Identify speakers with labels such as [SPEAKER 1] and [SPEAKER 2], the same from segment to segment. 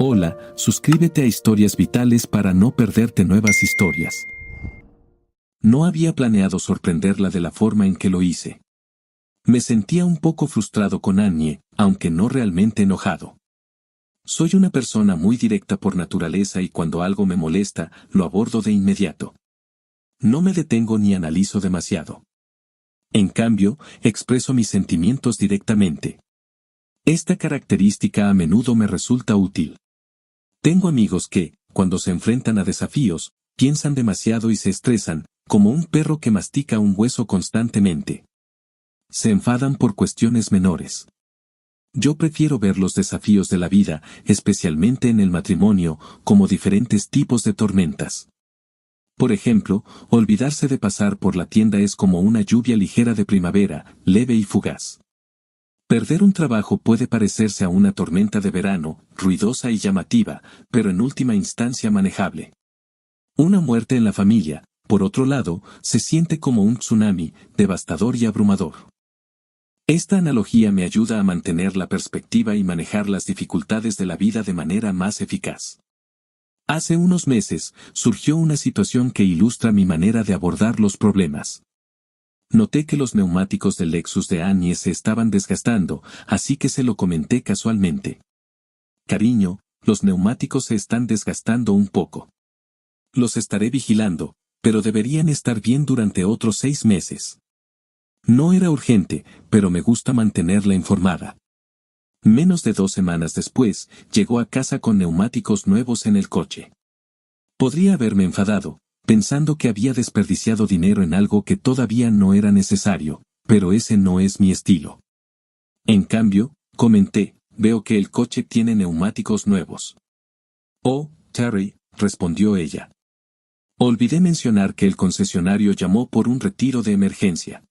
[SPEAKER 1] Hola, suscríbete a Historias Vitales para no perderte nuevas historias. No había planeado sorprenderla de la forma en que lo hice. Me sentía un poco frustrado con Annie, aunque no realmente enojado. Soy una persona muy directa por naturaleza y cuando algo me molesta, lo abordo de inmediato. No me detengo ni analizo demasiado. En cambio, expreso mis sentimientos directamente. Esta característica a menudo me resulta útil. Tengo amigos que, cuando se enfrentan a desafíos, piensan demasiado y se estresan, como un perro que mastica un hueso constantemente. Se enfadan por cuestiones menores. Yo prefiero ver los desafíos de la vida, especialmente en el matrimonio, como diferentes tipos de tormentas. Por ejemplo, olvidarse de pasar por la tienda es como una lluvia ligera de primavera, leve y fugaz. Perder un trabajo puede parecerse a una tormenta de verano, ruidosa y llamativa, pero en última instancia manejable. Una muerte en la familia, por otro lado, se siente como un tsunami, devastador y abrumador. Esta analogía me ayuda a mantener la perspectiva y manejar las dificultades de la vida de manera más eficaz. Hace unos meses, surgió una situación que ilustra mi manera de abordar los problemas. Noté que los neumáticos del Lexus de Annie se estaban desgastando, así que se lo comenté casualmente. Cariño, los neumáticos se están desgastando un poco. Los estaré vigilando, pero deberían estar bien durante otros 6 meses. No era urgente, pero me gusta mantenerla informada. Menos de 2 semanas después, llegó a casa con neumáticos nuevos en el coche. Podría haberme enfadado, pensando que había desperdiciado dinero en algo que todavía no era necesario, pero ese no es mi estilo. En cambio, comenté, veo que el coche tiene neumáticos nuevos. Oh, Terry, respondió ella. Olvidé mencionar que el concesionario llamó por un retiro de emergencia.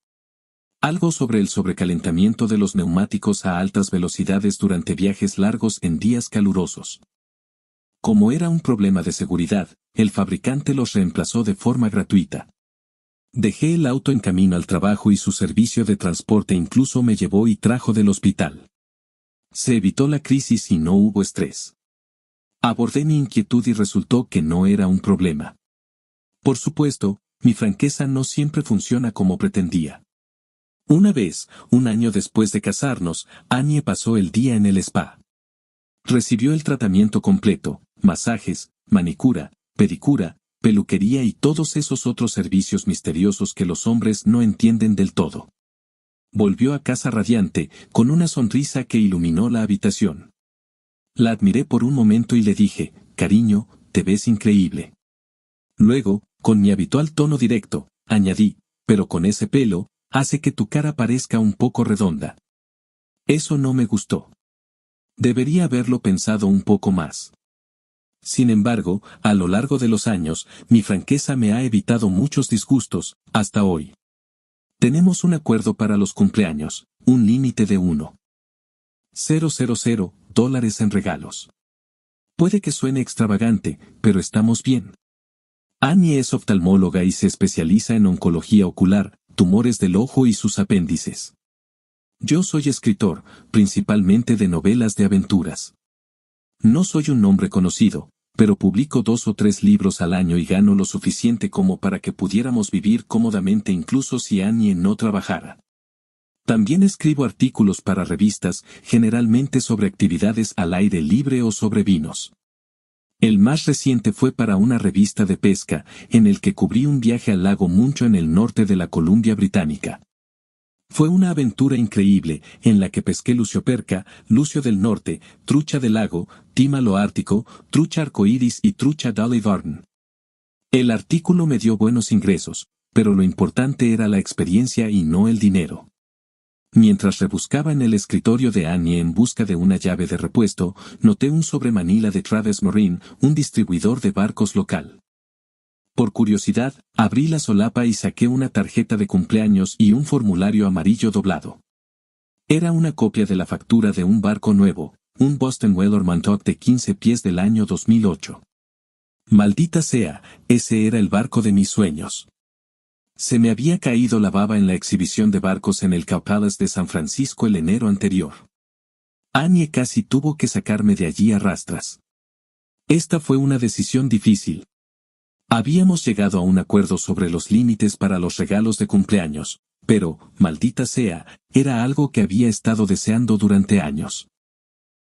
[SPEAKER 1] Algo sobre el sobrecalentamiento de los neumáticos a altas velocidades durante viajes largos en días calurosos. Como era un problema de seguridad, el fabricante los reemplazó de forma gratuita. Dejé el auto en camino al trabajo y su servicio de transporte incluso me llevó y trajo del hospital. Se evitó la crisis y no hubo estrés. Abordé mi inquietud y resultó que no era un problema. Por supuesto, mi franqueza no siempre funciona como pretendía. Una vez, un año después de casarnos, Annie pasó el día en el spa. Recibió el tratamiento completo, masajes, manicura, pedicura, peluquería y todos esos otros servicios misteriosos que los hombres no entienden del todo. Volvió a casa radiante, con una sonrisa que iluminó la habitación. La admiré por un momento y le dije, cariño, te ves increíble. Luego, con mi habitual tono directo, añadí, pero con ese pelo, hace que tu cara parezca un poco redonda. Eso no me gustó. Debería haberlo pensado un poco más. Sin embargo, a lo largo de los años, mi franqueza me ha evitado muchos disgustos, hasta hoy. Tenemos un acuerdo para los cumpleaños, un límite de $1,000 en regalos. Puede que suene extravagante, pero estamos bien. Annie es oftalmóloga y se especializa en oncología ocular, tumores del ojo y sus apéndices. Yo soy escritor, principalmente de novelas de aventuras. No soy un nombre conocido, pero publico 2 o 3 libros al año y gano lo suficiente como para que pudiéramos vivir cómodamente incluso si Annie no trabajara. También escribo artículos para revistas, generalmente sobre actividades al aire libre o sobre vinos. El más reciente fue para una revista de pesca, en el que cubrí un viaje al lago Muncho en el norte de la Columbia Británica. Fue una aventura increíble, en la que pesqué lucioperca, lucio del norte, trucha del lago, tímalo ártico, trucha arcoíris y trucha Dolly Varden. El artículo me dio buenos ingresos, pero lo importante era la experiencia y no el dinero. Mientras rebuscaba en el escritorio de Annie en busca de una llave de repuesto, noté un sobremanila de Travis Marine, un distribuidor de barcos local. Por curiosidad, abrí la solapa y saqué una tarjeta de cumpleaños y un formulario amarillo doblado. Era una copia de la factura de un barco nuevo, un Boston Whaler Montauk de 15 pies del año 2008. Maldita sea, ese era el barco de mis sueños. Se me había caído la baba en la exhibición de barcos en el Cow Palace de San Francisco el enero anterior. Annie casi tuvo que sacarme de allí a rastras. Esta fue una decisión difícil. Habíamos llegado a un acuerdo sobre los límites para los regalos de cumpleaños, pero, maldita sea, era algo que había estado deseando durante años.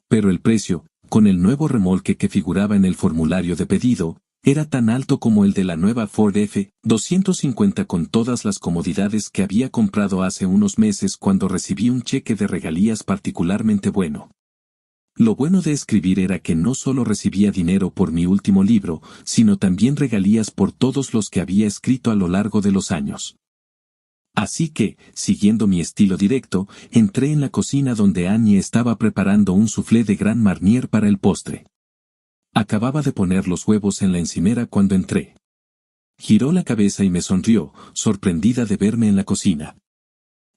[SPEAKER 1] Pero el precio, con el nuevo remolque que figuraba en el formulario de pedido, era tan alto como el de la nueva Ford F-250 con todas las comodidades que había comprado hace unos meses cuando recibí un cheque de regalías particularmente bueno. Lo bueno de escribir era que no solo recibía dinero por mi último libro, sino también regalías por todos los que había escrito a lo largo de los años. Así que, siguiendo mi estilo directo, entré en la cocina donde Annie estaba preparando un soufflé de Grand Marnier para el postre. Acababa de poner los huevos en la encimera cuando entré. Giró la cabeza y me sonrió, sorprendida de verme en la cocina.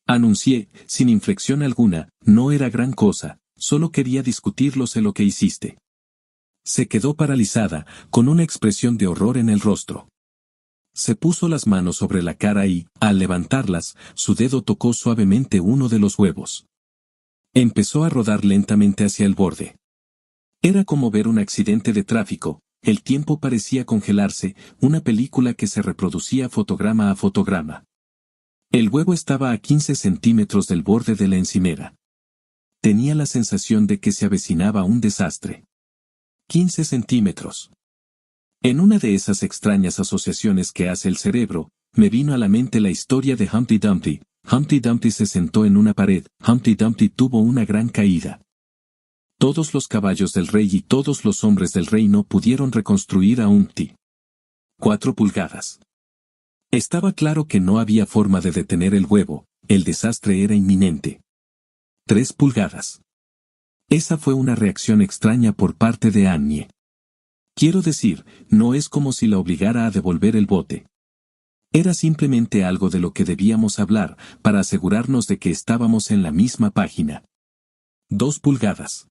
[SPEAKER 1] Anuncié, sin inflexión alguna, no era gran cosa, solo quería discutirlo lo que hiciste. Se quedó paralizada, con una expresión de horror en el rostro. Se puso las manos sobre la cara y, al levantarlas, su dedo tocó suavemente uno de los huevos. Empezó a rodar lentamente hacia el borde. Era como ver un accidente de tráfico, el tiempo parecía congelarse, una película que se reproducía fotograma a fotograma. El huevo estaba a 15 centímetros del borde de la encimera. Tenía la sensación de que se avecinaba un desastre. 15 centímetros. En una de esas extrañas asociaciones que hace el cerebro, me vino a la mente la historia de Humpty Dumpty. Humpty Dumpty se sentó en una pared, Humpty Dumpty tuvo una gran caída. Todos los caballos del rey y todos los hombres del reino pudieron reconstruir a Humpty. 4 pulgadas. Estaba claro que no había forma de detener el huevo, el desastre era inminente. 3 pulgadas. Esa fue una reacción extraña por parte de Annie. Quiero decir, no es como si la obligara a devolver el bote. Era simplemente algo de lo que debíamos hablar, para asegurarnos de que estábamos en la misma página. 2 pulgadas.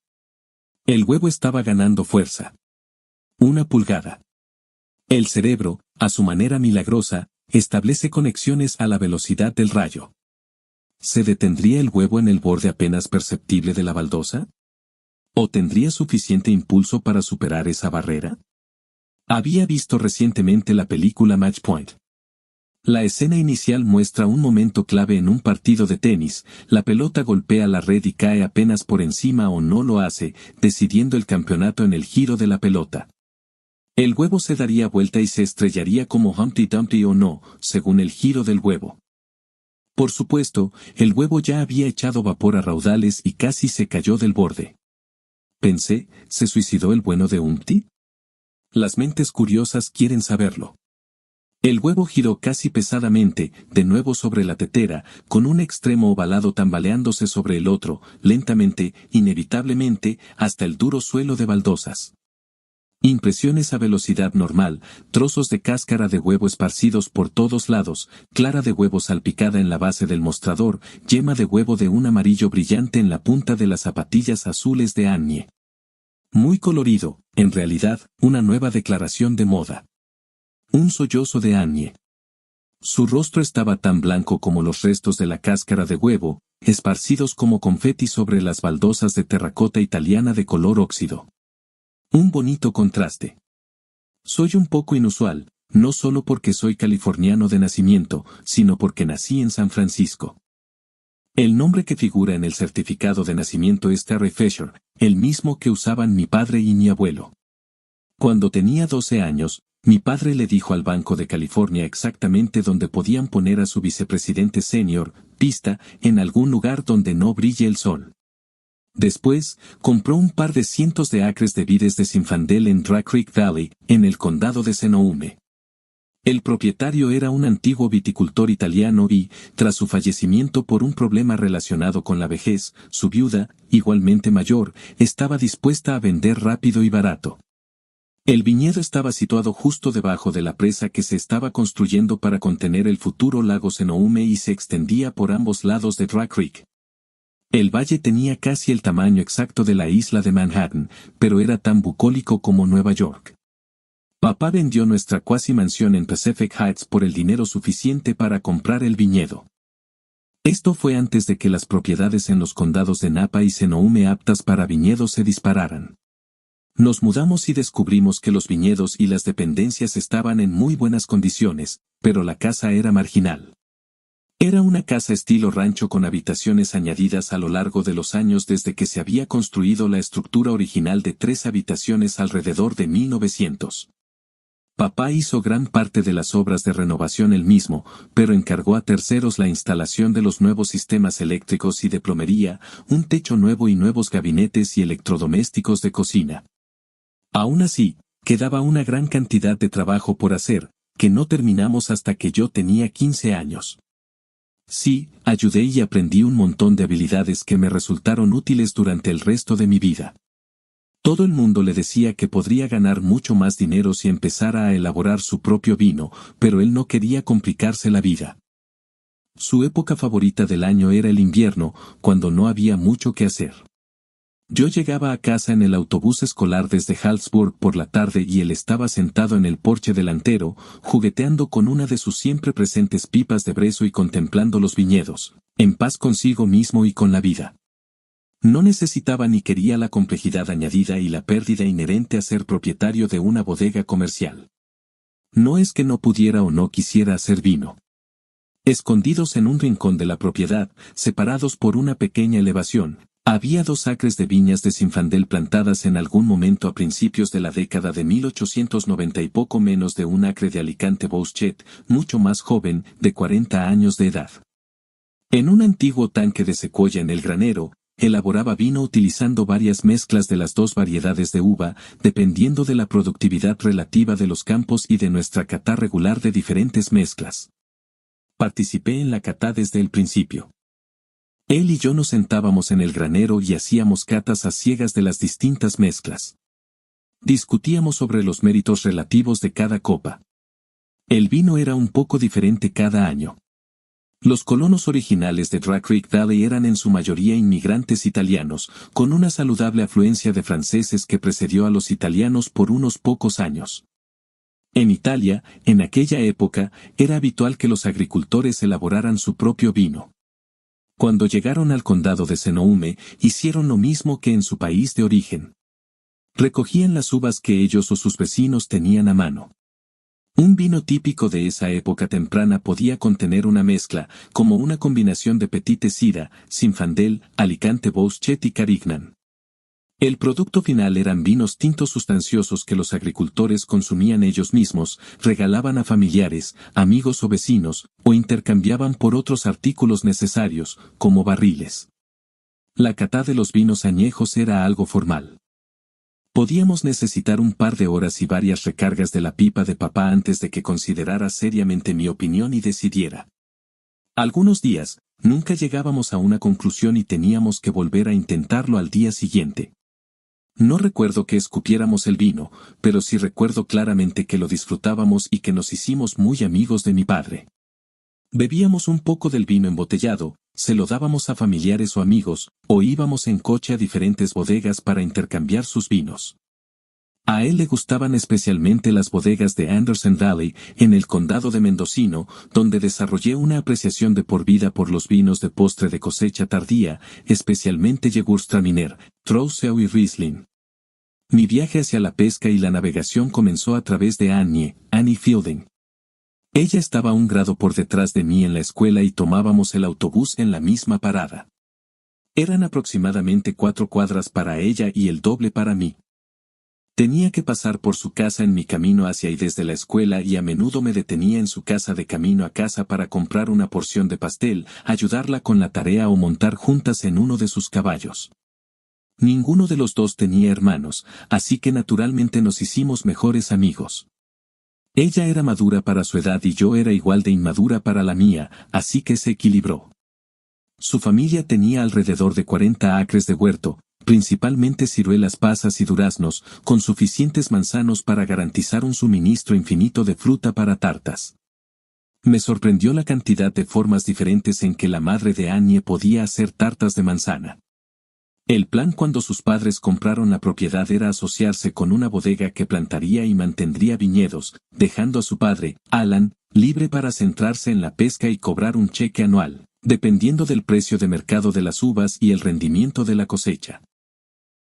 [SPEAKER 1] El huevo estaba ganando fuerza. 1 pulgada. El cerebro, a su manera milagrosa, establece conexiones a la velocidad del rayo. ¿Se detendría el huevo en el borde apenas perceptible de la baldosa? ¿O tendría suficiente impulso para superar esa barrera? Había visto recientemente la película Match Point. La escena inicial muestra un momento clave en un partido de tenis, la pelota golpea la red y cae apenas por encima o no lo hace, decidiendo el campeonato en el giro de la pelota. El huevo se daría vuelta y se estrellaría como Humpty Dumpty o no, según el giro del huevo. Por supuesto, el huevo ya había echado vapor a raudales y casi se cayó del borde. Pensé, ¿se suicidó el bueno de Humpty? Las mentes curiosas quieren saberlo. El huevo giró casi pesadamente, de nuevo sobre la tetera, con un extremo ovalado tambaleándose sobre el otro, lentamente, inevitablemente, hasta el duro suelo de baldosas. Impresiones a velocidad normal, trozos de cáscara de huevo esparcidos por todos lados, clara de huevo salpicada en la base del mostrador, yema de huevo de un amarillo brillante en la punta de las zapatillas azules de Annie. Muy colorido, en realidad, una nueva declaración de moda. Un sollozo de Annie. Su rostro estaba tan blanco como los restos de la cáscara de huevo, esparcidos como confeti sobre las baldosas de terracota italiana de color óxido. Un bonito contraste. Soy un poco inusual, no solo porque soy californiano de nacimiento, sino porque nací en San Francisco. El nombre que figura en el certificado de nacimiento es Terry Fisher, el mismo que usaban mi padre y mi abuelo. Cuando tenía 12 años, mi padre le dijo al Banco de California exactamente dónde podían poner a su vicepresidente senior, pista, en algún lugar donde no brille el sol. Después, compró un par de cientos de acres de vides de Zinfandel en Dry Creek Valley, en el condado de Sonoma. El propietario era un antiguo viticultor italiano y, tras su fallecimiento por un problema relacionado con la vejez, su viuda, igualmente mayor, estaba dispuesta a vender rápido y barato. El viñedo estaba situado justo debajo de la presa que se estaba construyendo para contener el futuro lago Sonoma y se extendía por ambos lados de Dry Creek. El valle tenía casi el tamaño exacto de la isla de Manhattan, pero era tan bucólico como Nueva York. Papá vendió nuestra cuasi mansión en Pacific Heights por el dinero suficiente para comprar el viñedo. Esto fue antes de que las propiedades en los condados de Napa y Sonoma aptas para viñedos se dispararan. Nos mudamos y descubrimos que los viñedos y las dependencias estaban en muy buenas condiciones, pero la casa era marginal. Era una casa estilo rancho con habitaciones añadidas a lo largo de los años desde que se había construido la estructura original de 3 habitaciones alrededor de 1900. Papá hizo gran parte de las obras de renovación él mismo, pero encargó a terceros la instalación de los nuevos sistemas eléctricos y de plomería, un techo nuevo y nuevos gabinetes y electrodomésticos de cocina. Aún así, quedaba una gran cantidad de trabajo por hacer, que no terminamos hasta que yo tenía 15 años. Sí, ayudé y aprendí un montón de habilidades que me resultaron útiles durante el resto de mi vida. Todo el mundo le decía que podría ganar mucho más dinero si empezara a elaborar su propio vino, pero él no quería complicarse la vida. Su época favorita del año era el invierno, cuando no había mucho que hacer. Yo llegaba a casa en el autobús escolar desde Hallsburg por la tarde y él estaba sentado en el porche delantero, jugueteando con una de sus siempre presentes pipas de brezo y contemplando los viñedos, en paz consigo mismo y con la vida. No necesitaba ni quería la complejidad añadida y la pérdida inherente a ser propietario de una bodega comercial. No es que no pudiera o no quisiera hacer vino. Escondidos en un rincón de la propiedad, separados por una pequeña elevación, había 2 acres de viñas de Zinfandel plantadas en algún momento a principios de la década de 1890 y poco menos de un acre de Alicante Bouschet, mucho más joven, de 40 años de edad. En un antiguo tanque de secuoya en el granero, elaboraba vino utilizando varias mezclas de las 2 variedades de uva, dependiendo de la productividad relativa de los campos y de nuestra cata regular de diferentes mezclas. Participé en la cata desde el principio. Él y yo nos sentábamos en el granero y hacíamos catas a ciegas de las distintas mezclas. Discutíamos sobre los méritos relativos de cada copa. El vino era un poco diferente cada año. Los colonos originales de Dry Creek Valley eran en su mayoría inmigrantes italianos, con una saludable afluencia de franceses que precedió a los italianos por unos pocos años. En Italia, en aquella época, era habitual que los agricultores elaboraran su propio vino. Cuando llegaron al condado de Senoumi, hicieron lo mismo que en su país de origen. Recogían las uvas que ellos o sus vecinos tenían a mano. Un vino típico de esa época temprana podía contener una mezcla, como una combinación de Petite Sirah, Zinfandel, Alicante Bouschet y Carignan. El producto final eran vinos tintos sustanciosos que los agricultores consumían ellos mismos, regalaban a familiares, amigos o vecinos, o intercambiaban por otros artículos necesarios, como barriles. La cata de los vinos añejos era algo formal. Podíamos necesitar un par de horas y varias recargas de la pipa de papá antes de que considerara seriamente mi opinión y decidiera. Algunos días, nunca llegábamos a una conclusión y teníamos que volver a intentarlo al día siguiente. No recuerdo que escupiéramos el vino, pero sí recuerdo claramente que lo disfrutábamos y que nos hicimos muy amigos de mi padre. Bebíamos un poco del vino embotellado, se lo dábamos a familiares o amigos, o íbamos en coche a diferentes bodegas para intercambiar sus vinos. A él le gustaban especialmente las bodegas de Anderson Valley, en el condado de Mendocino, donde desarrollé una apreciación de por vida por los vinos de postre de cosecha tardía, especialmente Gewürztraminer, Trousseau y Riesling. Mi viaje hacia la pesca y la navegación comenzó a través de Annie Fielding. Ella estaba 1 grado por detrás de mí en la escuela y tomábamos el autobús en la misma parada. Eran aproximadamente 4 cuadras para ella y el doble para mí. Tenía que pasar por su casa en mi camino hacia y desde la escuela y a menudo me detenía en su casa de camino a casa para comprar una porción de pastel, ayudarla con la tarea o montar juntas en uno de sus caballos. Ninguno de los dos tenía hermanos, así que naturalmente nos hicimos mejores amigos. Ella era madura para su edad y yo era igual de inmadura para la mía, así que se equilibró. Su familia tenía alrededor de 40 acres de huerto, principalmente ciruelas, pasas y duraznos, con suficientes manzanos para garantizar un suministro infinito de fruta para tartas. Me sorprendió la cantidad de formas diferentes en que la madre de Annie podía hacer tartas de manzana. El plan cuando sus padres compraron la propiedad era asociarse con una bodega que plantaría y mantendría viñedos, dejando a su padre, Alan, libre para centrarse en la pesca y cobrar un cheque anual, dependiendo del precio de mercado de las uvas y el rendimiento de la cosecha.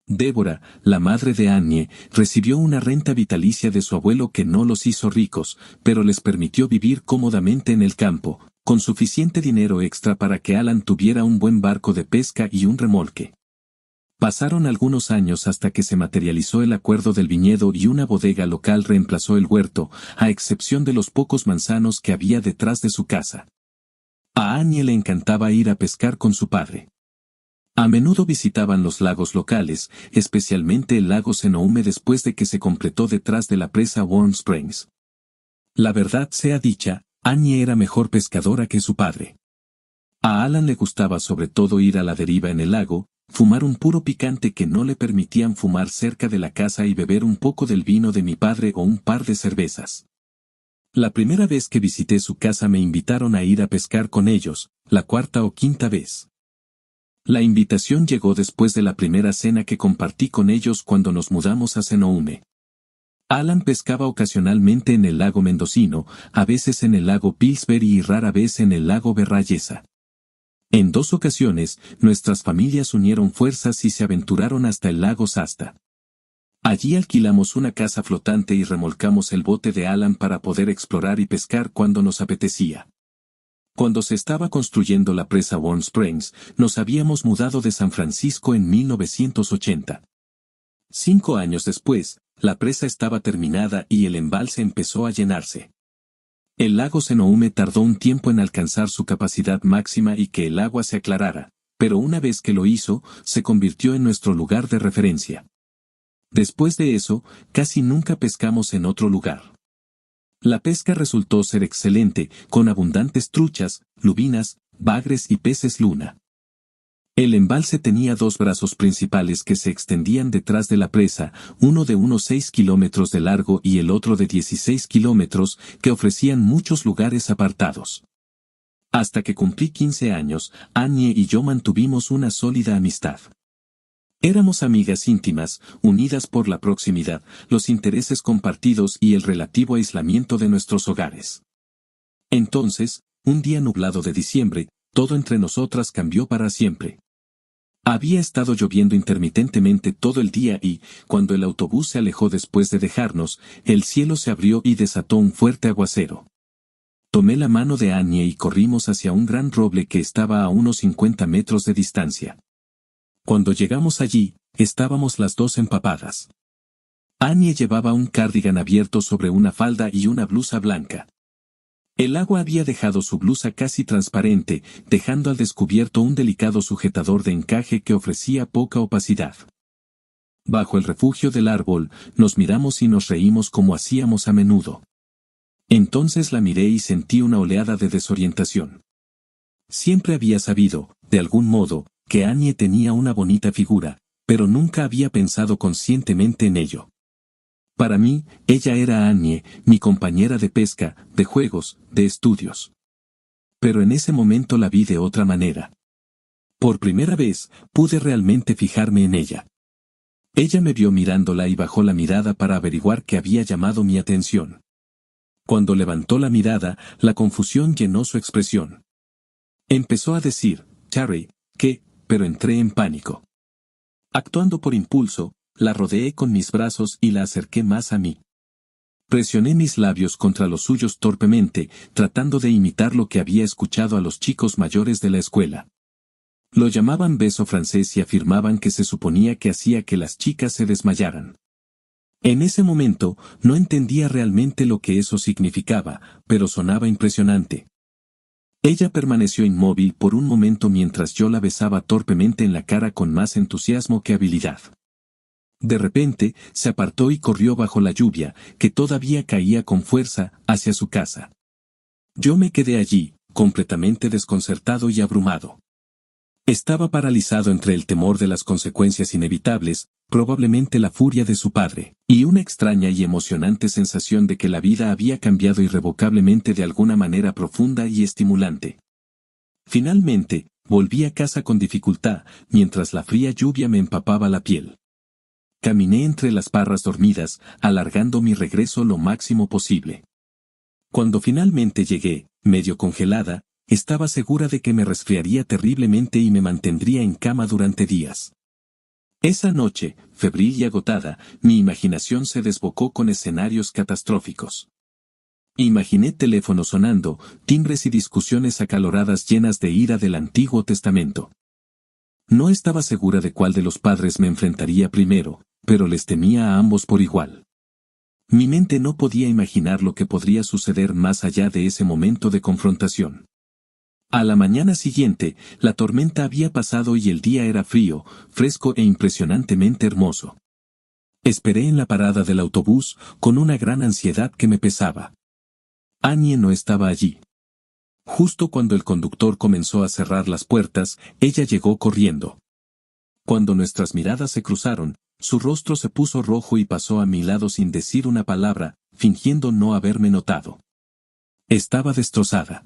[SPEAKER 1] Débora, la madre de Annie, recibió una renta vitalicia de su abuelo que no los hizo ricos, pero les permitió vivir cómodamente en el campo, con suficiente dinero extra para que Alan tuviera un buen barco de pesca y un remolque. Pasaron algunos años hasta que se materializó el acuerdo del viñedo y una bodega local reemplazó el huerto, a excepción de los pocos manzanos que había detrás de su casa. A Annie le encantaba ir a pescar con su padre. A menudo visitaban los lagos locales, especialmente el lago Snohomish después de que se completó detrás de la presa Warm Springs. La verdad sea dicha, Annie era mejor pescadora que su padre. A Alan le gustaba sobre todo ir a la deriva en el lago, fumar un puro picante que no le permitían fumar cerca de la casa y beber un poco del vino de mi padre o un par de cervezas. La primera vez que visité su casa me invitaron a ir a pescar con ellos, la cuarta o quinta vez. La invitación llegó después de la primera cena que compartí con ellos cuando nos mudamos a Snohomish. Alan pescaba ocasionalmente en el lago Mendocino, a veces en el lago Pillsbury y rara vez en el lago Berryessa. En 2 ocasiones, nuestras familias unieron fuerzas y se aventuraron hasta el lago Shasta. Allí alquilamos una casa flotante y remolcamos el bote de Alan para poder explorar y pescar cuando nos apetecía. Cuando se estaba construyendo la presa Warm Springs, nos habíamos mudado de San Francisco en 1980. 5 años después, la presa estaba terminada y el embalse empezó a llenarse. El lago Snohomish tardó un tiempo en alcanzar su capacidad máxima y que el agua se aclarara, pero una vez que lo hizo, se convirtió en nuestro lugar de referencia. Después de eso, casi nunca pescamos en otro lugar. La pesca resultó ser excelente, con abundantes truchas, lubinas, bagres y peces luna. El embalse tenía 2 brazos principales que se extendían detrás de la presa, uno de unos 6 kilómetros de largo y el otro de 16 kilómetros, que ofrecían muchos lugares apartados. Hasta que cumplí 15 años, Annie y yo mantuvimos una sólida amistad. Éramos amigas íntimas, unidas por la proximidad, los intereses compartidos y el relativo aislamiento de nuestros hogares. Entonces, un día nublado de diciembre, todo entre nosotras cambió para siempre. Había estado lloviendo intermitentemente todo el día y, cuando el autobús se alejó después de dejarnos, el cielo se abrió y desató un fuerte aguacero. Tomé la mano de Annie y corrimos hacia un gran roble que estaba a unos 50 metros de distancia. Cuando llegamos allí, estábamos las 2 empapadas. Annie llevaba un cardigan abierto sobre una falda y una blusa blanca. El agua había dejado su blusa casi transparente, dejando al descubierto un delicado sujetador de encaje que ofrecía poca opacidad. Bajo el refugio del árbol, nos miramos y nos reímos como hacíamos a menudo. Entonces la miré y sentí una oleada de desorientación. Siempre había sabido, de algún modo, que Annie tenía una bonita figura, pero nunca había pensado conscientemente en ello. Para mí, ella era Annie, mi compañera de pesca, de juegos, de estudios. Pero en ese momento la vi de otra manera. Por primera vez, pude realmente fijarme en ella. Ella me vio mirándola y bajó la mirada para averiguar qué había llamado mi atención. Cuando levantó la mirada, la confusión llenó su expresión. Empezó a decir, Charlie, ¿qué? Pero entré en pánico. Actuando por impulso, la rodeé con mis brazos y la acerqué más a mí. Presioné mis labios contra los suyos torpemente, tratando de imitar lo que había escuchado a los chicos mayores de la escuela. Lo llamaban beso francés y afirmaban que se suponía que hacía que las chicas se desmayaran. En ese momento, no entendía realmente lo que eso significaba, pero sonaba impresionante. Ella permaneció inmóvil por un momento mientras yo la besaba torpemente en la cara con más entusiasmo que habilidad. De repente, se apartó y corrió bajo la lluvia, que todavía caía con fuerza, hacia su casa. Yo me quedé allí, completamente desconcertado y abrumado. Estaba paralizado entre el temor de las consecuencias inevitables, probablemente la furia de su padre, y una extraña y emocionante sensación de que la vida había cambiado irrevocablemente de alguna manera profunda y estimulante. Finalmente, volví a casa con dificultad, mientras la fría lluvia me empapaba la piel. Caminé entre las parras dormidas, alargando mi regreso lo máximo posible. Cuando finalmente llegué, medio congelada, estaba segura de que me resfriaría terriblemente y me mantendría en cama durante días. Esa noche, febril y agotada, mi imaginación se desbocó con escenarios catastróficos. Imaginé teléfonos sonando, timbres y discusiones acaloradas llenas de ira del Antiguo Testamento. No estaba segura de cuál de los padres me enfrentaría primero, pero les temía a ambos por igual. Mi mente no podía imaginar lo que podría suceder más allá de ese momento de confrontación. A la mañana siguiente, la tormenta había pasado y el día era frío, fresco e impresionantemente hermoso. Esperé en la parada del autobús, con una gran ansiedad que me pesaba. Annie no estaba allí. Justo cuando el conductor comenzó a cerrar las puertas, ella llegó corriendo. Cuando nuestras miradas se cruzaron, su rostro se puso rojo y pasó a mi lado sin decir una palabra, fingiendo no haberme notado. Estaba destrozada.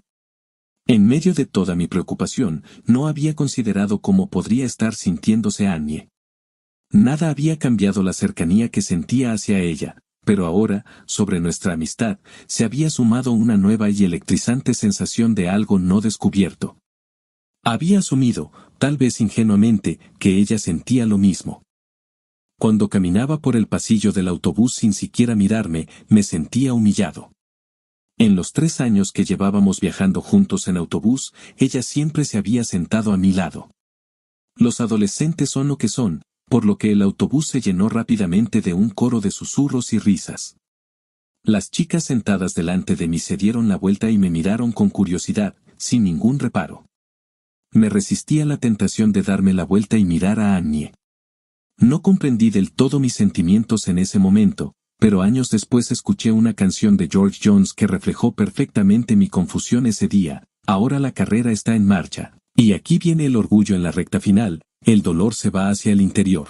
[SPEAKER 1] En medio de toda mi preocupación, no había considerado cómo podría estar sintiéndose Annie. Nada había cambiado la cercanía que sentía hacia ella, pero ahora, sobre nuestra amistad, se había sumado una nueva y electrizante sensación de algo no descubierto. Había asumido, tal vez ingenuamente, que ella sentía lo mismo. Cuando caminaba por el pasillo del autobús sin siquiera mirarme, me sentía humillado. En los 3 años que llevábamos viajando juntos en autobús, ella siempre se había sentado a mi lado. Los adolescentes son lo que son, por lo que el autobús se llenó rápidamente de un coro de susurros y risas. Las chicas sentadas delante de mí se dieron la vuelta y me miraron con curiosidad, sin ningún reparo. Me resistí a la tentación de darme la vuelta y mirar a Annie. No comprendí del todo mis sentimientos en ese momento, pero años después escuché una canción de George Jones que reflejó perfectamente mi confusión ese día. Ahora la carrera está en marcha, y aquí viene el orgullo en la recta final, el dolor se va hacia el interior.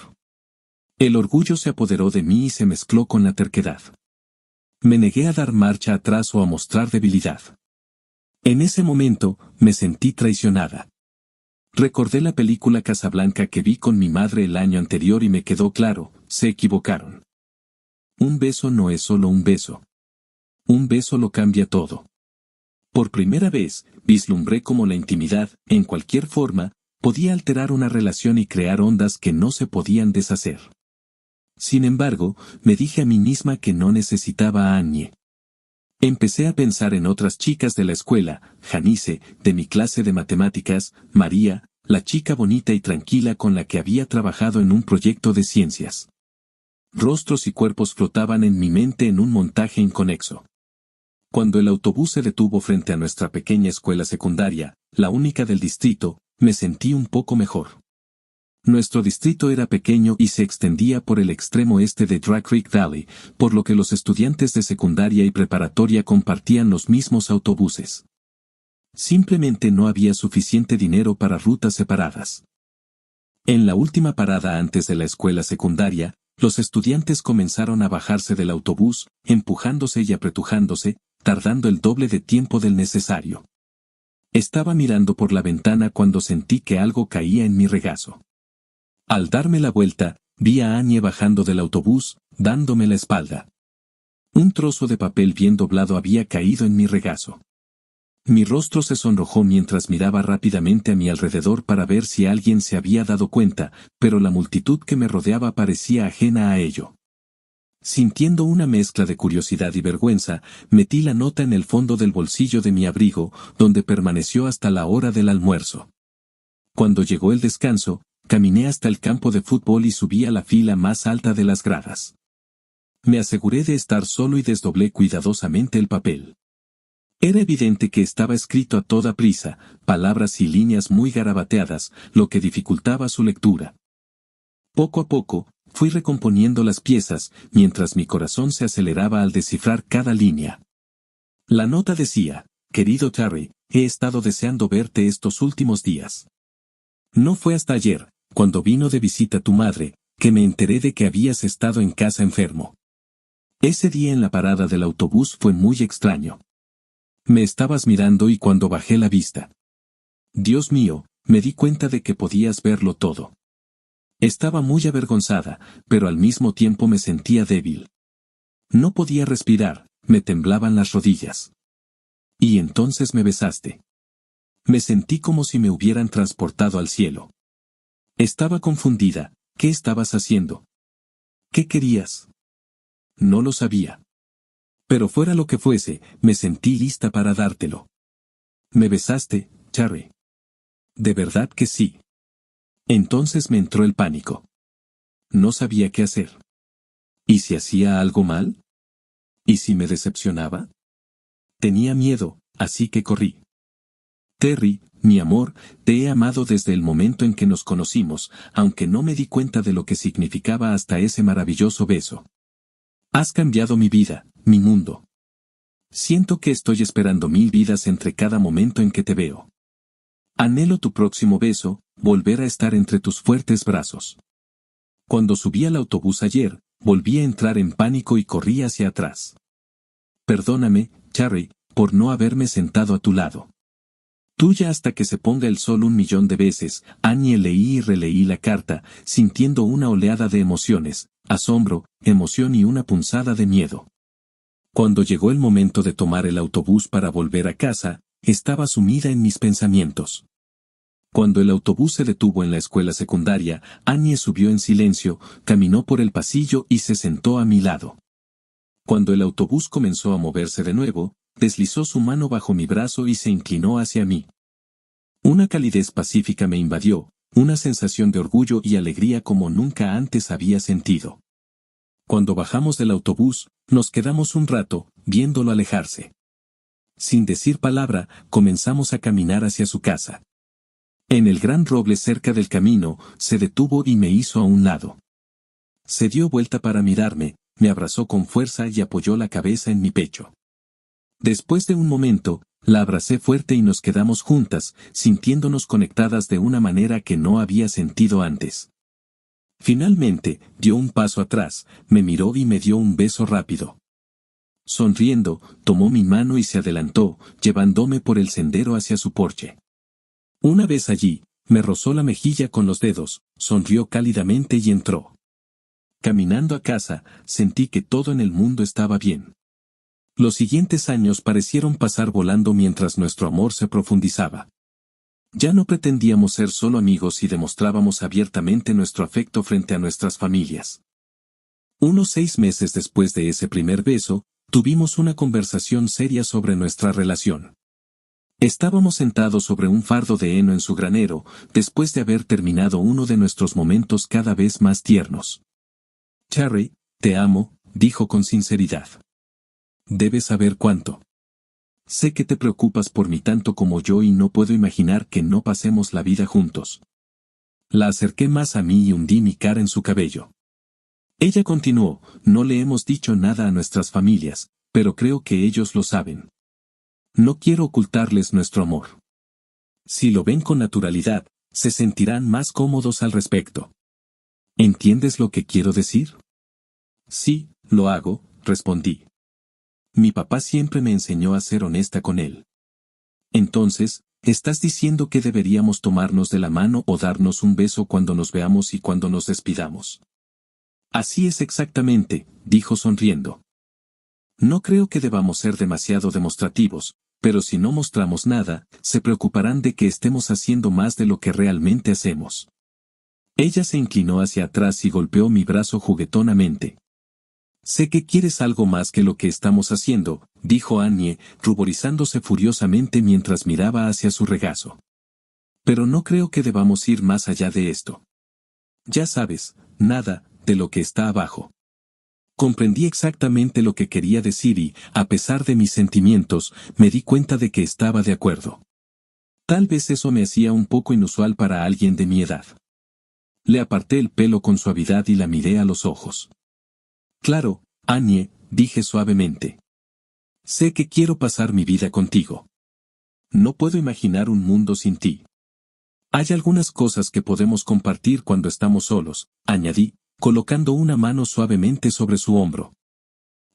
[SPEAKER 1] El orgullo se apoderó de mí y se mezcló con la terquedad. Me negué a dar marcha atrás o a mostrar debilidad. En ese momento, me sentí traicionada. Recordé la película Casablanca que vi con mi madre el año anterior y me quedó claro, se equivocaron. Un beso no es solo un beso. Un beso lo cambia todo. Por primera vez, vislumbré cómo la intimidad, en cualquier forma, podía alterar una relación y crear ondas que no se podían deshacer. Sin embargo, me dije a mí misma que no necesitaba a Annie. Empecé a pensar en otras chicas de la escuela, Janice, de mi clase de matemáticas, María, la chica bonita y tranquila con la que había trabajado en un proyecto de ciencias. Rostros y cuerpos flotaban en mi mente en un montaje inconexo. Cuando el autobús se detuvo frente a nuestra pequeña escuela secundaria, la única del distrito, me sentí un poco mejor. Nuestro distrito era pequeño y se extendía por el extremo este de Dry Creek Valley, por lo que los estudiantes de secundaria y preparatoria compartían los mismos autobuses. Simplemente no había suficiente dinero para rutas separadas. En la última parada antes de la escuela secundaria, los estudiantes comenzaron a bajarse del autobús, empujándose y apretujándose, tardando el doble de tiempo del necesario. Estaba mirando por la ventana cuando sentí que algo caía en mi regazo. Al darme la vuelta, vi a Annie bajando del autobús, dándome la espalda. Un trozo de papel bien doblado había caído en mi regazo. Mi rostro se sonrojó mientras miraba rápidamente a mi alrededor para ver si alguien se había dado cuenta, pero la multitud que me rodeaba parecía ajena a ello. Sintiendo una mezcla de curiosidad y vergüenza, metí la nota en el fondo del bolsillo de mi abrigo, donde permaneció hasta la hora del almuerzo. Cuando llegó el descanso, caminé hasta el campo de fútbol y subí a la fila más alta de las gradas. Me aseguré de estar solo y desdoblé cuidadosamente el papel. Era evidente que estaba escrito a toda prisa, palabras y líneas muy garabateadas, lo que dificultaba su lectura. Poco a poco, fui recomponiendo las piezas, mientras mi corazón se aceleraba al descifrar cada línea. La nota decía: querido Terry, he estado deseando verte estos últimos días. No fue hasta ayer, cuando vino de visita tu madre, que me enteré de que habías estado en casa enfermo. Ese día en la parada del autobús fue muy extraño. Me estabas mirando y cuando bajé la vista. Dios mío, me di cuenta de que podías verlo todo. Estaba muy avergonzada, pero al mismo tiempo me sentía débil. No podía respirar, me temblaban las rodillas. Y entonces me besaste. Me sentí como si me hubieran transportado al cielo. Estaba confundida, ¿Qué estabas haciendo? ¿Qué querías? No lo sabía. Pero fuera lo que fuese, me sentí lista para dártelo. ¿Me besaste, Cherry? ¿De verdad que sí? Entonces me entró el pánico. No sabía qué hacer. ¿Y si hacía algo mal? ¿Y si me decepcionaba? Tenía miedo, así que corrí. Terry, mi amor, te he amado desde el momento en que nos conocimos, aunque no me di cuenta de lo que significaba hasta ese maravilloso beso. Has cambiado mi vida, mi mundo. Siento que estoy esperando 1000 vidas entre cada momento en que te veo. Anhelo tu próximo beso, volver a estar entre tus fuertes brazos. Cuando subí al autobús ayer, volví a entrar en pánico y corrí hacia atrás. Perdóname, Cherry, por no haberme sentado a tu lado. Tuya hasta que se ponga el sol 1.000.000 de veces. Annie, leí y releí la carta, sintiendo una oleada de emociones, asombro, emoción y una punzada de miedo. Cuando llegó el momento de tomar el autobús para volver a casa, estaba sumida en mis pensamientos. Cuando el autobús se detuvo en la escuela secundaria, Annie subió en silencio, caminó por el pasillo y se sentó a mi lado. Cuando el autobús comenzó a moverse de nuevo, deslizó su mano bajo mi brazo y se inclinó hacia mí. Una calidez pacífica me invadió, una sensación de orgullo y alegría como nunca antes había sentido. Cuando bajamos del autobús, nos quedamos un rato, viéndolo alejarse. Sin decir palabra, comenzamos a caminar hacia su casa. En el gran roble cerca del camino, se detuvo y me hizo a un lado. Se dio vuelta para mirarme, me abrazó con fuerza y apoyó la cabeza en mi pecho. Después de un momento, la abracé fuerte y nos quedamos juntas, sintiéndonos conectadas de una manera que no había sentido antes. Finalmente, dio un paso atrás, me miró y me dio un beso rápido. Sonriendo, tomó mi mano y se adelantó, llevándome por el sendero hacia su porche. Una vez allí, me rozó la mejilla con los dedos, sonrió cálidamente y entró. Caminando a casa, sentí que todo en el mundo estaba bien. Los siguientes años parecieron pasar volando mientras nuestro amor se profundizaba. Ya no pretendíamos ser solo amigos y demostrábamos abiertamente nuestro afecto frente a nuestras familias. Unos 6 meses después de ese primer beso, tuvimos una conversación seria sobre nuestra relación. Estábamos sentados sobre un fardo de heno en su granero, después de haber terminado uno de nuestros momentos cada vez más tiernos. Cherry, te amo, dijo con sinceridad. Debes saber cuánto. Sé que te preocupas por mí tanto como yo y no puedo imaginar que no pasemos la vida juntos. La acerqué más a mí y hundí mi cara en su cabello. Ella continuó, no le hemos dicho nada a nuestras familias, pero creo que ellos lo saben. No quiero ocultarles nuestro amor. Si lo ven con naturalidad, se sentirán más cómodos al respecto. ¿Entiendes lo que quiero decir? Sí, lo hago, respondí. Mi papá siempre me enseñó a ser honesta con él. Entonces, ¿estás diciendo que deberíamos tomarnos de la mano o darnos un beso cuando nos veamos y cuando nos despidamos? Así es exactamente, dijo sonriendo. No creo que debamos ser demasiado demostrativos, pero si no mostramos nada, se preocuparán de que estemos haciendo más de lo que realmente hacemos. Ella se inclinó hacia atrás y golpeó mi brazo juguetonamente. Sé que quieres algo más que lo que estamos haciendo, dijo Annie, ruborizándose furiosamente mientras miraba hacia su regazo. Pero no creo que debamos ir más allá de esto. Ya sabes, nada, de lo que está abajo. Comprendí exactamente lo que quería decir y, a pesar de mis sentimientos, me di cuenta de que estaba de acuerdo. Tal vez eso me hacía un poco inusual para alguien de mi edad. Le aparté el pelo con suavidad y la miré a los ojos. Claro, Annie, dije suavemente. Sé que quiero pasar mi vida contigo. No puedo imaginar un mundo sin ti. Hay algunas cosas que podemos compartir cuando estamos solos, añadí, colocando una mano suavemente sobre su hombro.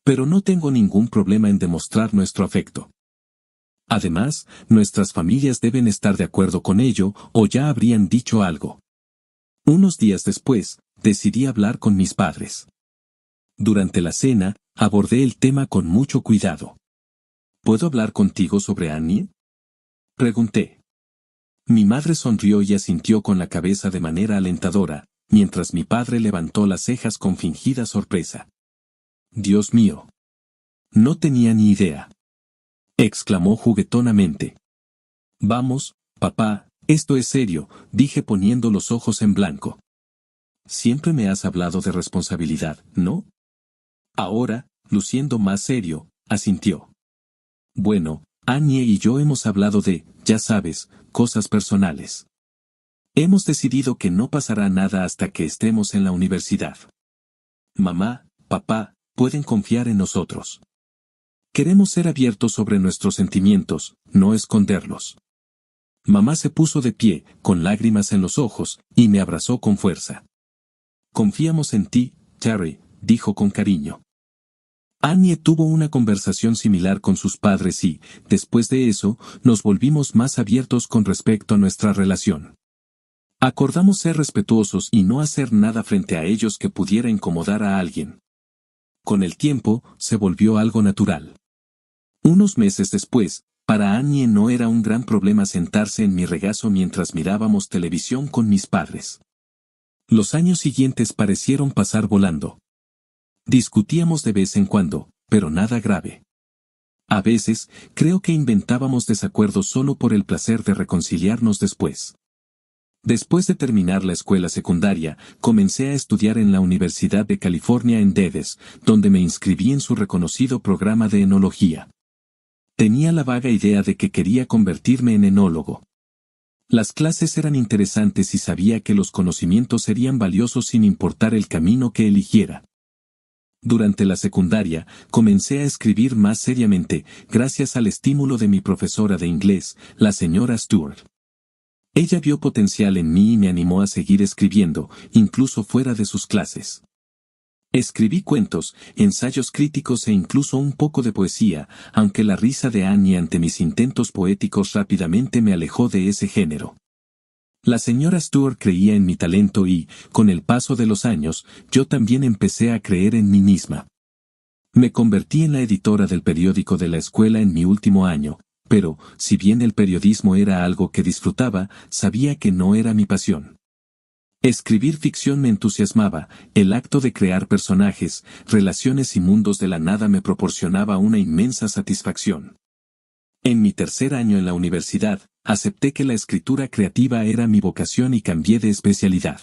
[SPEAKER 1] Pero no tengo ningún problema en demostrar nuestro afecto. Además, nuestras familias deben estar de acuerdo con ello, o ya habrían dicho algo. Unos días después, decidí hablar con mis padres. Durante la cena, abordé el tema con mucho cuidado. ¿Puedo hablar contigo sobre Annie? Pregunté. Mi madre sonrió y asintió con la cabeza de manera alentadora, mientras mi padre levantó las cejas con fingida sorpresa. Dios mío. No tenía ni idea. Exclamó juguetonamente. Vamos, papá, esto es serio, dije poniendo los ojos en blanco. Siempre me has hablado de responsabilidad, ¿no? Ahora, luciendo más serio, asintió. Bueno, Annie y yo hemos hablado de, ya sabes, cosas personales. Hemos decidido que no pasará nada hasta que estemos en la universidad. Mamá, papá, pueden confiar en nosotros. Queremos ser abiertos sobre nuestros sentimientos, no esconderlos. Mamá se puso de pie, con lágrimas en los ojos, y me abrazó con fuerza. Confiamos en ti, Terry, dijo con cariño. Annie tuvo una conversación similar con sus padres y, después de eso, nos volvimos más abiertos con respecto a nuestra relación. Acordamos ser respetuosos y no hacer nada frente a ellos que pudiera incomodar a alguien. Con el tiempo, se volvió algo natural. Unos meses después, para Annie no era un gran problema sentarse en mi regazo mientras mirábamos televisión con mis padres. Los años siguientes parecieron pasar volando. Discutíamos de vez en cuando, pero nada grave. A veces, creo que inventábamos desacuerdos solo por el placer de reconciliarnos después. Después de terminar la escuela secundaria, comencé a estudiar en la Universidad de California en Davis, donde me inscribí en su reconocido programa de enología. Tenía la vaga idea de que quería convertirme en enólogo. Las clases eran interesantes y sabía que los conocimientos serían valiosos sin importar el camino que eligiera. Durante la secundaria, comencé a escribir más seriamente, gracias al estímulo de mi profesora de inglés, la señora Stewart. Ella vio potencial en mí y me animó a seguir escribiendo, incluso fuera de sus clases. Escribí cuentos, ensayos críticos e incluso un poco de poesía, aunque la risa de Annie ante mis intentos poéticos rápidamente me alejó de ese género. La señora Stewart creía en mi talento y, con el paso de los años, yo también empecé a creer en mí misma. Me convertí en la editora del periódico de la escuela en mi último año, pero, si bien el periodismo era algo que disfrutaba, sabía que no era mi pasión. Escribir ficción me entusiasmaba, el acto de crear personajes, relaciones y mundos de la nada me proporcionaba una inmensa satisfacción. En mi tercer año en la universidad, acepté que la escritura creativa era mi vocación y cambié de especialidad.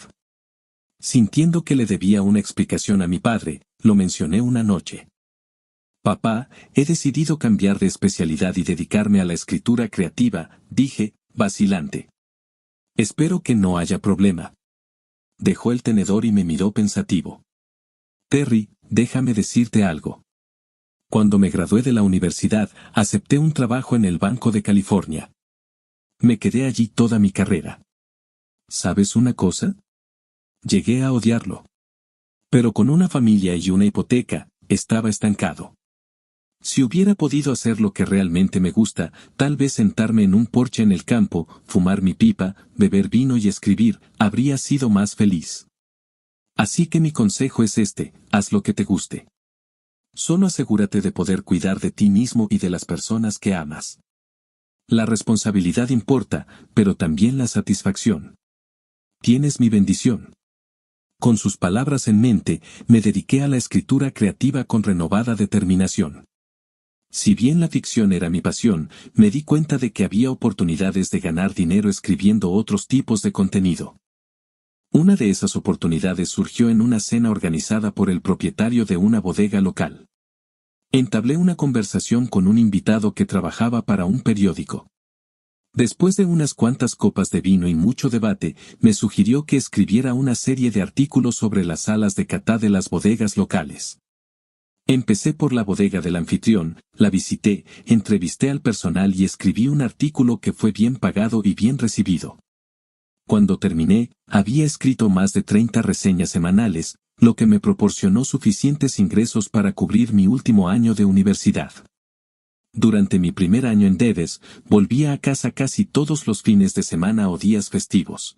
[SPEAKER 1] Sintiendo que le debía una explicación a mi padre, lo mencioné una noche. Papá, he decidido cambiar de especialidad y dedicarme a la escritura creativa, dije, vacilante. Espero que no haya problema. Dejó el tenedor y me miró pensativo. Terry, déjame decirte algo. Cuando me gradué de la universidad, acepté un trabajo en el Banco de California. Me quedé allí toda mi carrera. ¿Sabes una cosa? Llegué a odiarlo. Pero con una familia y una hipoteca, estaba estancado. Si hubiera podido hacer lo que realmente me gusta, tal vez sentarme en un porche en el campo, fumar mi pipa, beber vino y escribir, habría sido más feliz. Así que mi consejo es este, haz lo que te guste. Solo asegúrate de poder cuidar de ti mismo y de las personas que amas. La responsabilidad importa, pero también la satisfacción. Tienes mi bendición. Con sus palabras en mente, me dediqué a la escritura creativa con renovada determinación. Si bien la ficción era mi pasión, me di cuenta de que había oportunidades de ganar dinero escribiendo otros tipos de contenido. Una de esas oportunidades surgió en una cena organizada por el propietario de una bodega local. Entablé una conversación con un invitado que trabajaba para un periódico. Después de unas cuantas copas de vino y mucho debate, me sugirió que escribiera una serie de artículos sobre las salas de cata de las bodegas locales. Empecé por la bodega del anfitrión, la visité, entrevisté al personal y escribí un artículo que fue bien pagado y bien recibido. Cuando terminé, había escrito más de 30 reseñas semanales, lo que me proporcionó suficientes ingresos para cubrir mi último año de universidad. Durante mi primer año en Davis, volvía a casa casi todos los fines de semana o días festivos.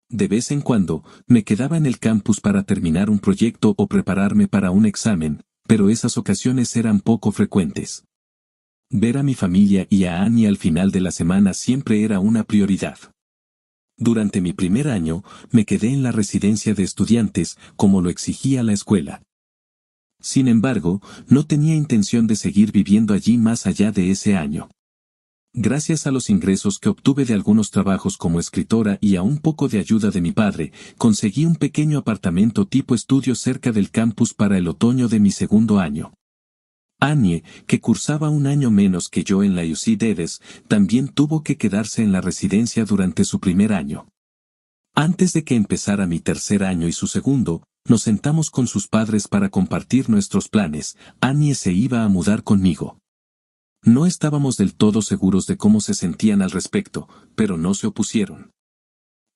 [SPEAKER 1] De vez en cuando, me quedaba en el campus para terminar un proyecto o prepararme para un examen, pero esas ocasiones eran poco frecuentes. Ver a mi familia y a Annie al final de la semana siempre era una prioridad. Durante mi primer año, me quedé en la residencia de estudiantes, como lo exigía la escuela. Sin embargo, no tenía intención de seguir viviendo allí más allá de ese año. Gracias a los ingresos que obtuve de algunos trabajos como escritora y a un poco de ayuda de mi padre, conseguí un pequeño apartamento tipo estudio cerca del campus para el otoño de mi segundo año. Annie, que cursaba un año menos que yo en la UC Davis, también tuvo que quedarse en la residencia durante su primer año. Antes de que empezara mi tercer año y su segundo, nos sentamos con sus padres para compartir nuestros planes. Annie se iba a mudar conmigo. No estábamos del todo seguros de cómo se sentían al respecto, pero no se opusieron.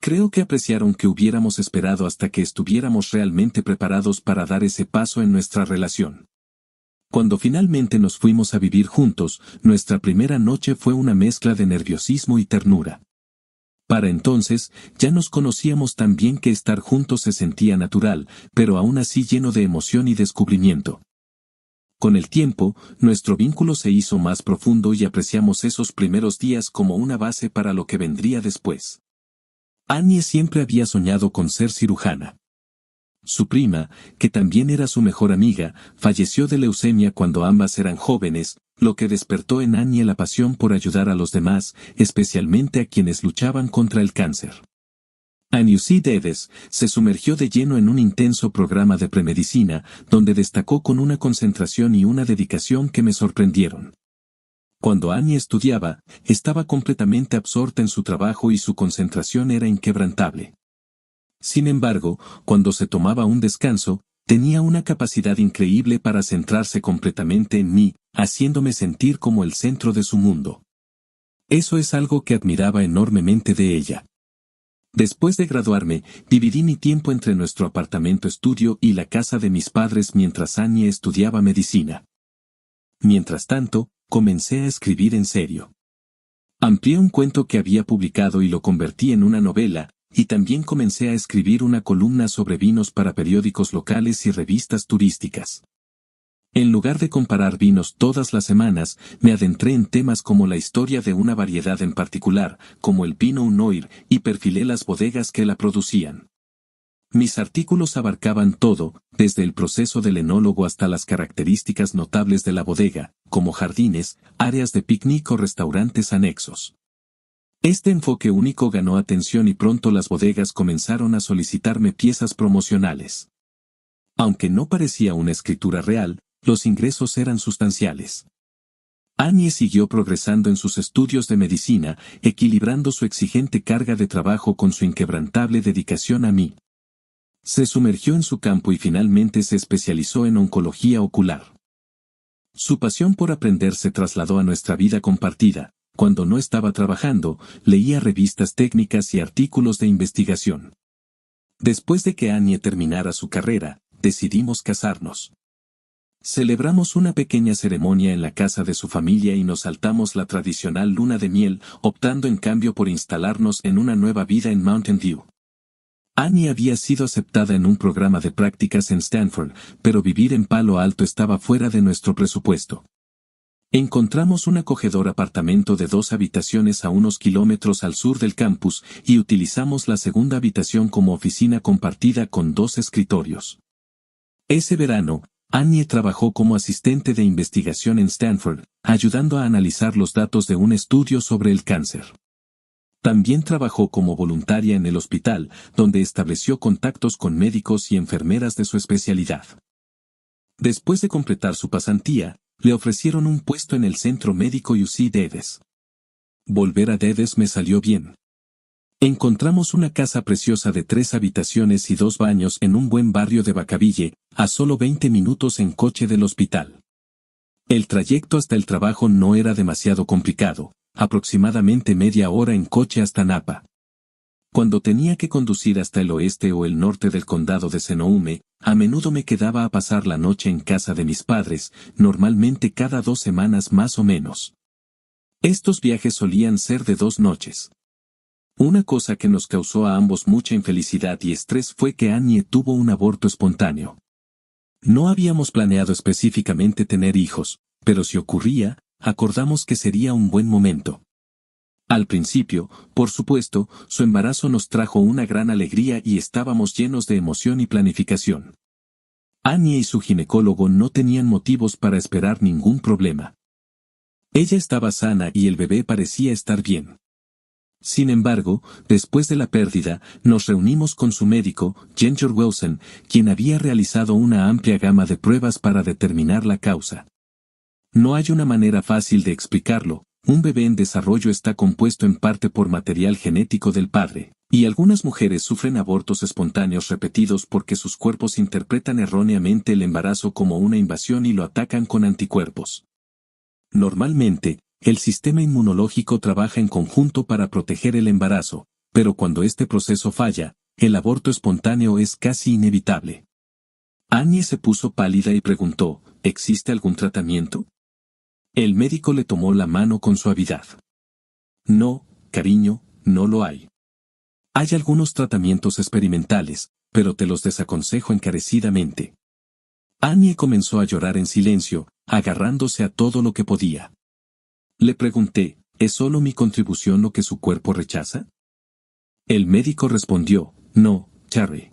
[SPEAKER 1] Creo que apreciaron que hubiéramos esperado hasta que estuviéramos realmente preparados para dar ese paso en nuestra relación. Cuando finalmente nos fuimos a vivir juntos, nuestra primera noche fue una mezcla de nerviosismo y ternura. Para entonces, ya nos conocíamos tan bien que estar juntos se sentía natural, pero aún así lleno de emoción y descubrimiento. Con el tiempo, nuestro vínculo se hizo más profundo y apreciamos esos primeros días como una base para lo que vendría después. Annie siempre había soñado con ser cirujana. Su prima, que también era su mejor amiga, falleció de leucemia cuando ambas eran jóvenes, lo que despertó en Annie la pasión por ayudar a los demás, especialmente a quienes luchaban contra el cáncer. Annie UC Davis se sumergió de lleno en un intenso programa de premedicina, donde destacó con una concentración y una dedicación que me sorprendieron. Cuando Annie estudiaba, estaba completamente absorta en su trabajo y su concentración era inquebrantable. Sin embargo, cuando se tomaba un descanso, tenía una capacidad increíble para centrarse completamente en mí, haciéndome sentir como el centro de su mundo. Eso es algo que admiraba enormemente de ella. Después de graduarme, dividí mi tiempo entre nuestro apartamento estudio y la casa de mis padres mientras Annie estudiaba medicina. Mientras tanto, comencé a escribir en serio. Amplié un cuento que había publicado y lo convertí en una novela, y también comencé a escribir una columna sobre vinos para periódicos locales y revistas turísticas. En lugar de comparar vinos todas las semanas, me adentré en temas como la historia de una variedad en particular, como el Pinot Noir, y perfilé las bodegas que la producían. Mis artículos abarcaban todo, desde el proceso del enólogo hasta las características notables de la bodega, como jardines, áreas de picnic o restaurantes anexos. Este enfoque único ganó atención y pronto las bodegas comenzaron a solicitarme piezas promocionales. Aunque no parecía una escritura real, los ingresos eran sustanciales. Annie siguió progresando en sus estudios de medicina, equilibrando su exigente carga de trabajo con su inquebrantable dedicación a mí. Se sumergió en su campo y finalmente se especializó en oncología ocular. Su pasión por aprender se trasladó a nuestra vida compartida. Cuando no estaba trabajando, leía revistas técnicas y artículos de investigación. Después de que Annie terminara su carrera, decidimos casarnos. Celebramos una pequeña ceremonia en la casa de su familia y nos saltamos la tradicional luna de miel, optando en cambio por instalarnos en una nueva vida en Mountain View. Annie había sido aceptada en un programa de prácticas en Stanford, pero vivir en Palo Alto estaba fuera de nuestro presupuesto. Encontramos un acogedor apartamento de 2 habitaciones a unos kilómetros al sur del campus y utilizamos la segunda habitación como oficina compartida con 2 escritorios. Ese verano, Annie trabajó como asistente de investigación en Stanford, ayudando a analizar los datos de un estudio sobre el cáncer. También trabajó como voluntaria en el hospital, donde estableció contactos con médicos y enfermeras de su especialidad. Después de completar su pasantía, le ofrecieron un puesto en el centro médico UC Davis. Volver a Davis me salió bien. Encontramos una casa preciosa de 3 habitaciones y 2 baños en un buen barrio de Vacaville, a solo 20 minutos en coche del hospital. El trayecto hasta el trabajo no era demasiado complicado, aproximadamente media hora en coche hasta Napa. Cuando tenía que conducir hasta el oeste o el norte del condado de Sonoma, a menudo me quedaba a pasar la noche en casa de mis padres, normalmente cada 2 semanas más o menos. Estos viajes solían ser de 2 noches. Una cosa que nos causó a ambos mucha infelicidad y estrés fue que Annie tuvo un aborto espontáneo. No habíamos planeado específicamente tener hijos, pero si ocurría, acordamos que sería un buen momento. Al principio, por supuesto, su embarazo nos trajo una gran alegría y estábamos llenos de emoción y planificación. Annie y su ginecólogo no tenían motivos para esperar ningún problema. Ella estaba sana y el bebé parecía estar bien. Sin embargo, después de la pérdida, nos reunimos con su médico, Ginger Wilson, quien había realizado una amplia gama de pruebas para determinar la causa. No hay una manera fácil de explicarlo. Un bebé en desarrollo está compuesto en parte por material genético del padre, y algunas mujeres sufren abortos espontáneos repetidos porque sus cuerpos interpretan erróneamente el embarazo como una invasión y lo atacan con anticuerpos. Normalmente, el sistema inmunológico trabaja en conjunto para proteger el embarazo, pero cuando este proceso falla, el aborto espontáneo es casi inevitable. Annie se puso pálida y preguntó, ¿existe algún tratamiento? El médico le tomó la mano con suavidad. No, cariño, no lo hay. Hay algunos tratamientos experimentales, pero te los desaconsejo encarecidamente. Annie comenzó a llorar en silencio, agarrándose a todo lo que podía. Le pregunté, ¿es solo mi contribución lo que su cuerpo rechaza? El médico respondió, no, Cherry.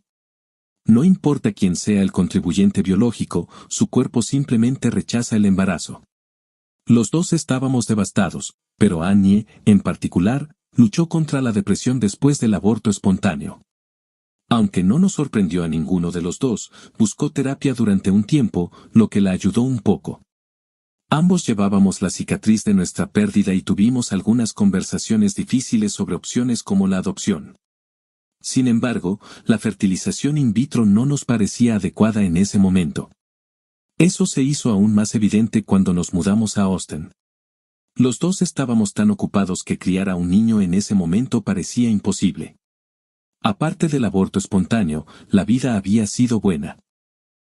[SPEAKER 1] No importa quién sea el contribuyente biológico, su cuerpo simplemente rechaza el embarazo. Los dos estábamos devastados, pero Annie, en particular, luchó contra la depresión después del aborto espontáneo. Aunque no nos sorprendió a ninguno de los dos, buscó terapia durante un tiempo, lo que la ayudó un poco. Ambos llevábamos la cicatriz de nuestra pérdida y tuvimos algunas conversaciones difíciles sobre opciones como la adopción. Sin embargo, la fertilización in vitro no nos parecía adecuada en ese momento. Eso se hizo aún más evidente cuando nos mudamos a Austin. Los dos estábamos tan ocupados que criar a un niño en ese momento parecía imposible. Aparte del aborto espontáneo, la vida había sido buena.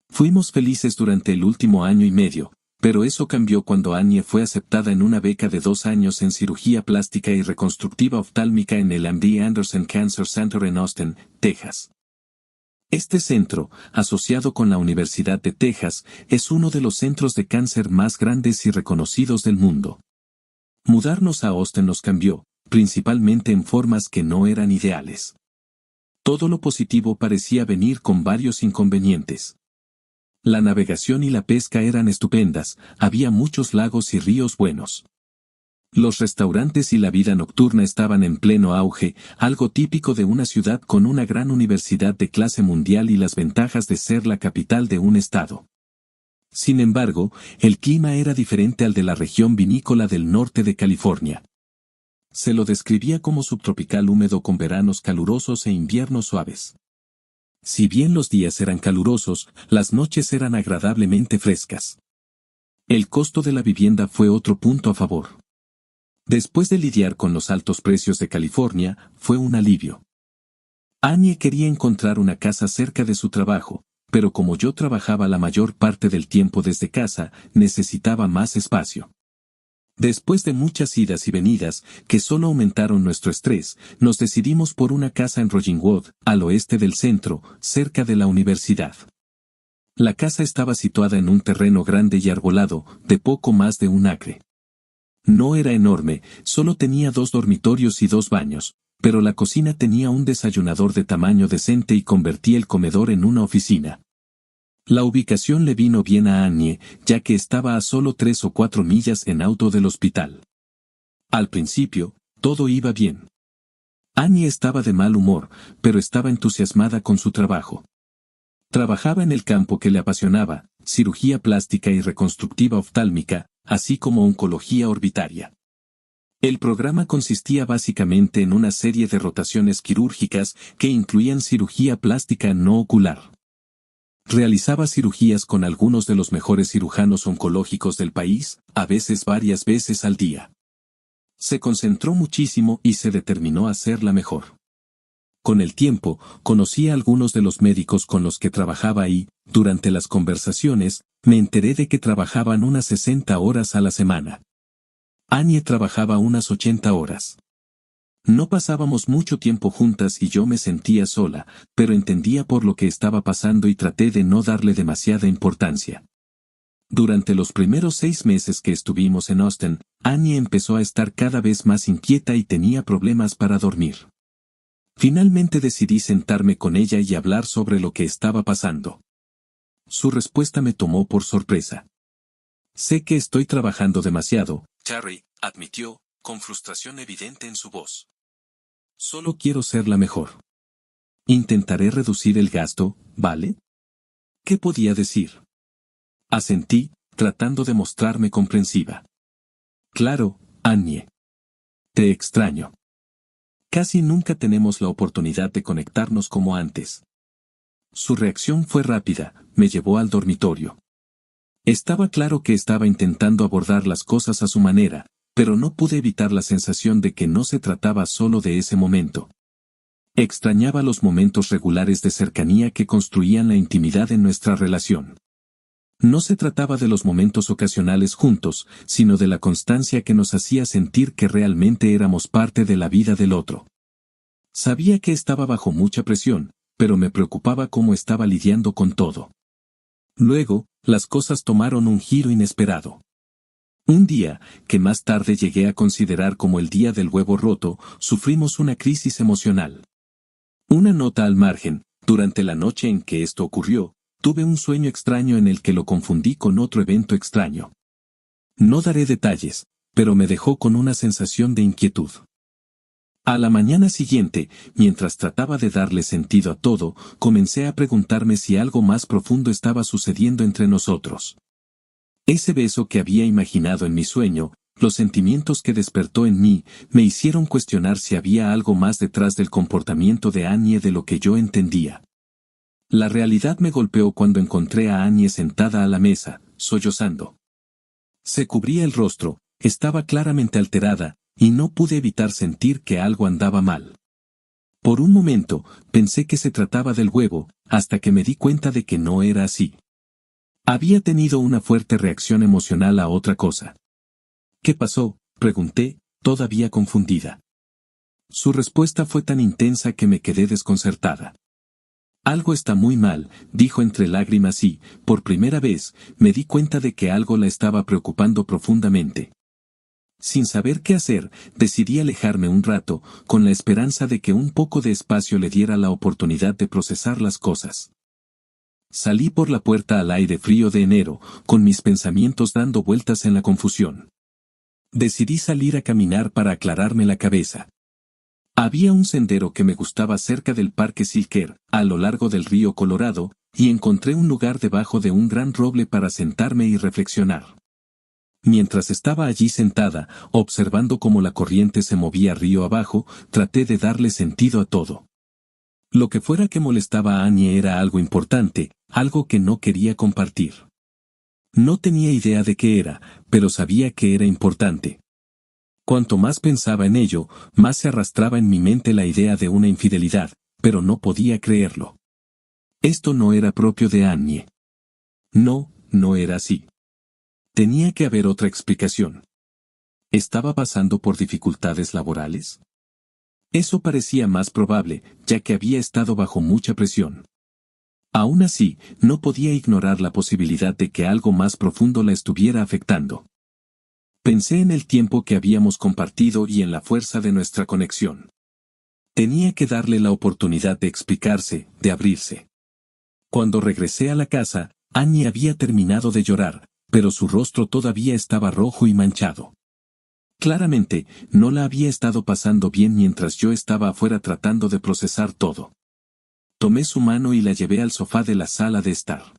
[SPEAKER 1] Fuimos felices durante el último año y medio, pero eso cambió cuando Annie fue aceptada en una beca de 2 años en cirugía plástica y reconstructiva oftálmica en el MD Anderson Cancer Center en Austin, Texas. Este centro, asociado con la Universidad de Texas, es uno de los centros de cáncer más grandes y reconocidos del mundo. Mudarnos a Austin nos cambió, principalmente en formas que no eran ideales. Todo lo positivo parecía venir con varios inconvenientes. La navegación y la pesca eran estupendas, había muchos lagos y ríos buenos. Los restaurantes y la vida nocturna estaban en pleno auge, algo típico de una ciudad con una gran universidad de clase mundial y las ventajas de ser la capital de un estado. Sin embargo, el clima era diferente al de la región vinícola del norte de California. Se lo describía como subtropical húmedo con veranos calurosos e inviernos suaves. Si bien los días eran calurosos, las noches eran agradablemente frescas. El costo de la vivienda fue otro punto a favor. Después de lidiar con los altos precios de California, fue un alivio. Annie quería encontrar una casa cerca de su trabajo, pero como yo trabajaba la mayor parte del tiempo desde casa, necesitaba más espacio. Después de muchas idas y venidas, que solo aumentaron nuestro estrés, nos decidimos por una casa en Rollingwood, al oeste del centro, cerca de la universidad. La casa estaba situada en un terreno grande y arbolado, de poco más de 1 acre. No era enorme, solo tenía 2 dormitorios y 2 baños, pero la cocina tenía un desayunador de tamaño decente y convertía el comedor en una oficina. La ubicación le vino bien a Annie, ya que estaba a solo 3 o 4 millas en auto del hospital. Al principio, todo iba bien. Annie estaba de mal humor, pero estaba entusiasmada con su trabajo. Trabajaba en el campo que le apasionaba, cirugía plástica y reconstructiva oftálmica, así como oncología orbitaria. El programa consistía básicamente en una serie de rotaciones quirúrgicas que incluían cirugía plástica no ocular. Realizaba cirugías con algunos de los mejores cirujanos oncológicos del país, a veces varias veces al día. Se concentró muchísimo y se determinó a ser la mejor. Con el tiempo, conocí a algunos de los médicos con los que trabajaba y, durante las conversaciones, me enteré de que trabajaban unas 60 horas a la semana. Annie trabajaba unas 80 horas. No pasábamos mucho tiempo juntas y yo me sentía sola, pero entendía por lo que estaba pasando y traté de no darle demasiada importancia. Durante los primeros 6 meses que estuvimos en Austin, Annie empezó a estar cada vez más inquieta y tenía problemas para dormir. Finalmente decidí sentarme con ella y hablar sobre lo que estaba pasando. Su respuesta me tomó por sorpresa. Sé que estoy trabajando demasiado, Carrie, admitió, con frustración evidente en su voz. Solo quiero ser la mejor. Intentaré reducir el gasto, ¿vale? ¿Qué podía decir? Asentí, tratando de mostrarme comprensiva. Claro, Annie. Te extraño. Casi nunca tenemos la oportunidad de conectarnos como antes. Su reacción fue rápida, me llevó al dormitorio. Estaba claro que estaba intentando abordar las cosas a su manera, pero no pude evitar la sensación de que no se trataba solo de ese momento. Extrañaba los momentos regulares de cercanía que construían la intimidad en nuestra relación. No se trataba de los momentos ocasionales juntos, sino de la constancia que nos hacía sentir que realmente éramos parte de la vida del otro. Sabía que estaba bajo mucha presión, pero me preocupaba cómo estaba lidiando con todo. Luego, las cosas tomaron un giro inesperado. Un día, que más tarde llegué a considerar como el día del huevo roto, sufrimos una crisis emocional. Una nota al margen, durante la noche en que esto ocurrió, tuve un sueño extraño en el que lo confundí con otro evento extraño. No daré detalles, pero me dejó con una sensación de inquietud. A la mañana siguiente, mientras trataba de darle sentido a todo, comencé a preguntarme si algo más profundo estaba sucediendo entre nosotros. Ese beso que había imaginado en mi sueño, los sentimientos que despertó en mí, me hicieron cuestionar si había algo más detrás del comportamiento de Annie de lo que yo entendía. La realidad me golpeó cuando encontré a Annie sentada a la mesa, sollozando. Se cubría el rostro, estaba claramente alterada, y no pude evitar sentir que algo andaba mal. Por un momento, pensé que se trataba del huevo, hasta que me di cuenta de que no era así. Había tenido una fuerte reacción emocional a otra cosa. ¿Qué pasó?, pregunté, todavía confundida. Su respuesta fue tan intensa que me quedé desconcertada. Algo está muy mal, dijo entre lágrimas y, por primera vez, me di cuenta de que algo la estaba preocupando profundamente. Sin saber qué hacer, decidí alejarme un rato, con la esperanza de que un poco de espacio le diera la oportunidad de procesar las cosas. Salí por la puerta al aire frío de enero, con mis pensamientos dando vueltas en la confusión. Decidí salir a caminar para aclararme la cabeza. Había un sendero que me gustaba cerca del Parque Silker, a lo largo del río Colorado, y encontré un lugar debajo de un gran roble para sentarme y reflexionar. Mientras estaba allí sentada, observando cómo la corriente se movía río abajo, traté de darle sentido a todo. Lo que fuera que molestaba a Annie era algo importante, algo que no quería compartir. No tenía idea de qué era, pero sabía que era importante. Cuanto más pensaba en ello, más se arrastraba en mi mente la idea de una infidelidad, pero no podía creerlo. Esto no era propio de Annie. No, no era así. Tenía que haber otra explicación. ¿Estaba pasando por dificultades laborales? Eso parecía más probable, ya que había estado bajo mucha presión. Aún así, no podía ignorar la posibilidad de que algo más profundo la estuviera afectando. Pensé en el tiempo que habíamos compartido y en la fuerza de nuestra conexión. Tenía que darle la oportunidad de explicarse, de abrirse. Cuando regresé a la casa, Annie había terminado de llorar, pero su rostro todavía estaba rojo y manchado. Claramente, no la había estado pasando bien mientras yo estaba afuera tratando de procesar todo. Tomé su mano y la llevé al sofá de la sala de estar.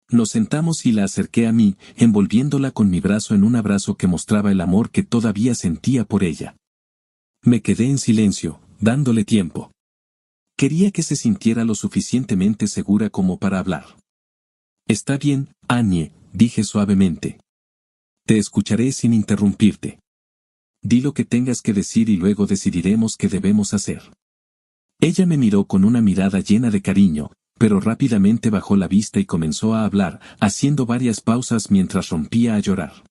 [SPEAKER 1] Nos sentamos y la acerqué a mí, envolviéndola con mi brazo en un abrazo que mostraba el amor que todavía sentía por ella. Me quedé en silencio, dándole tiempo. Quería que se sintiera lo suficientemente segura como para hablar. Está bien, Annie, dije suavemente. Te escucharé sin interrumpirte. Di lo que tengas que decir y luego decidiremos qué debemos hacer. Ella me miró con una mirada llena de cariño, pero rápidamente bajó la vista y comenzó a hablar, haciendo varias pausas mientras rompía a llorar.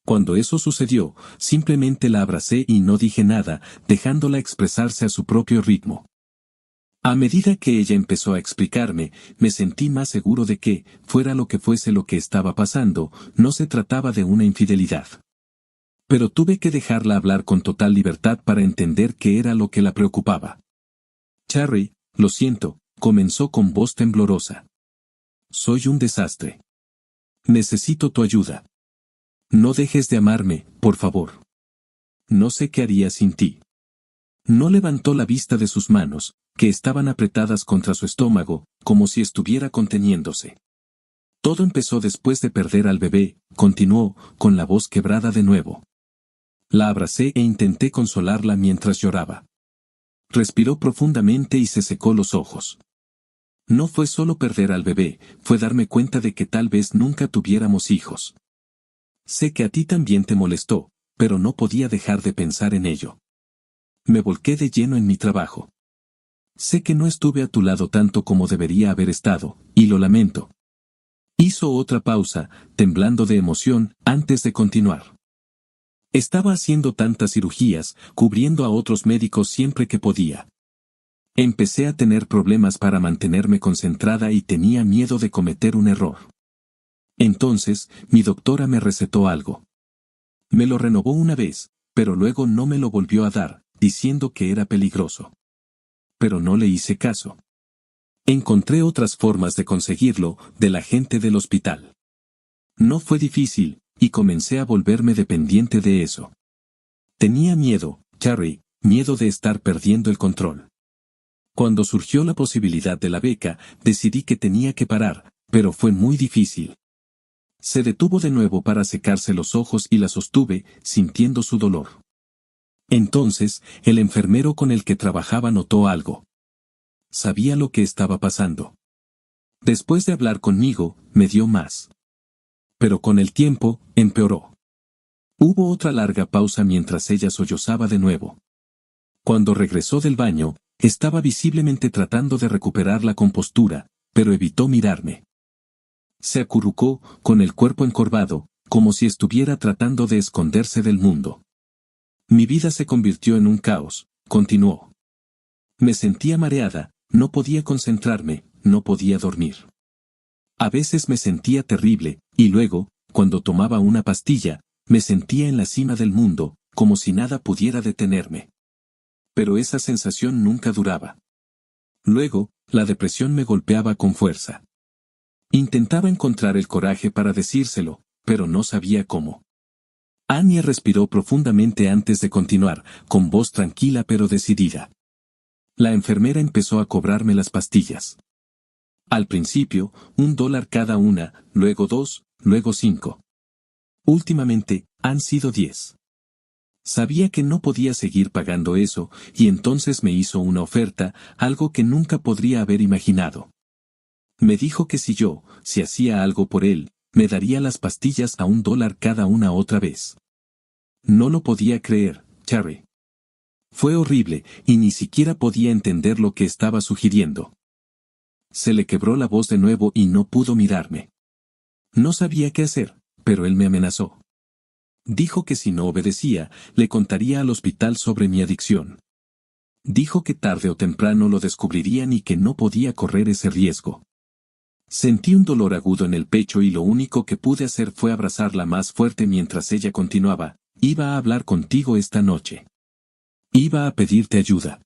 [SPEAKER 1] Cuando eso sucedió, simplemente la abracé y no dije nada, dejándola expresarse a su propio ritmo. A medida que ella empezó a explicarme, me sentí más seguro de que, fuera lo que fuese lo que estaba pasando, no se trataba de una infidelidad. Pero tuve que dejarla hablar con total libertad para entender qué era lo que la preocupaba. Charry, lo siento, comenzó con voz temblorosa. Soy un desastre. Necesito tu ayuda. No dejes de amarme, por favor. No sé qué haría sin ti. No levantó la vista de sus manos, que estaban apretadas contra su estómago, como si estuviera conteniéndose. Todo empezó después de perder al bebé, continuó, con la voz quebrada de nuevo. La abracé e intenté consolarla mientras lloraba. Respiró profundamente y se secó los ojos. No fue solo perder al bebé, fue darme cuenta de que tal vez nunca tuviéramos hijos. Sé que a ti también te molestó, pero no podía dejar de pensar en ello. Me volqué de lleno en mi trabajo. Sé que no estuve a tu lado tanto como debería haber estado, y lo lamento. Hizo otra pausa, temblando de emoción, antes de continuar. Estaba haciendo tantas cirugías, cubriendo a otros médicos siempre que podía. Empecé a tener problemas para mantenerme concentrada y tenía miedo de cometer un error. Entonces, mi doctora me recetó algo. Me lo renovó una vez, pero luego no me lo volvió a dar, diciendo que era peligroso. Pero no le hice caso. Encontré otras formas de conseguirlo, de la gente del hospital. No fue difícil, y comencé a volverme dependiente de eso. Tenía miedo, Charry, miedo de estar perdiendo el control. Cuando surgió la posibilidad de la beca, decidí que tenía que parar, pero fue muy difícil. Se detuvo de nuevo para secarse los ojos y la sostuve, sintiendo su dolor. Entonces, el enfermero con el que trabajaba notó algo. Sabía lo que estaba pasando. Después de hablar conmigo, me dio más. Pero con el tiempo, empeoró. Hubo otra larga pausa mientras ella sollozaba de nuevo. Cuando regresó del baño, estaba visiblemente tratando de recuperar la compostura, pero evitó mirarme. Se acurrucó, con el cuerpo encorvado, como si estuviera tratando de esconderse del mundo. Mi vida se convirtió en un caos, continuó. Me sentía mareada, no podía concentrarme, no podía dormir. A veces me sentía terrible, y luego, cuando tomaba una pastilla, me sentía en la cima del mundo, como si nada pudiera detenerme. Pero esa sensación nunca duraba. Luego, la depresión me golpeaba con fuerza. Intentaba encontrar el coraje para decírselo, pero no sabía cómo. Anya respiró profundamente antes de continuar, con voz tranquila pero decidida. La enfermera empezó a cobrarme las pastillas. Al principio, $1 cada una, luego 2, luego 5. Últimamente, han sido 10. Sabía que no podía seguir pagando eso, y entonces me hizo una oferta, algo que nunca podría haber imaginado. Me dijo que si hacía algo por él, me daría las pastillas a $1 cada una otra vez. No lo podía creer, Charry. Fue horrible, y ni siquiera podía entender lo que estaba sugiriendo. Se le quebró la voz de nuevo y no pudo mirarme. No sabía qué hacer, pero él me amenazó. Dijo que si no obedecía, le contaría al hospital sobre mi adicción. Dijo que tarde o temprano lo descubrirían y que no podía correr ese riesgo. Sentí un dolor agudo en el pecho y lo único que pude hacer fue abrazarla más fuerte mientras ella continuaba, iba a hablar contigo esta noche. Iba a pedirte ayuda.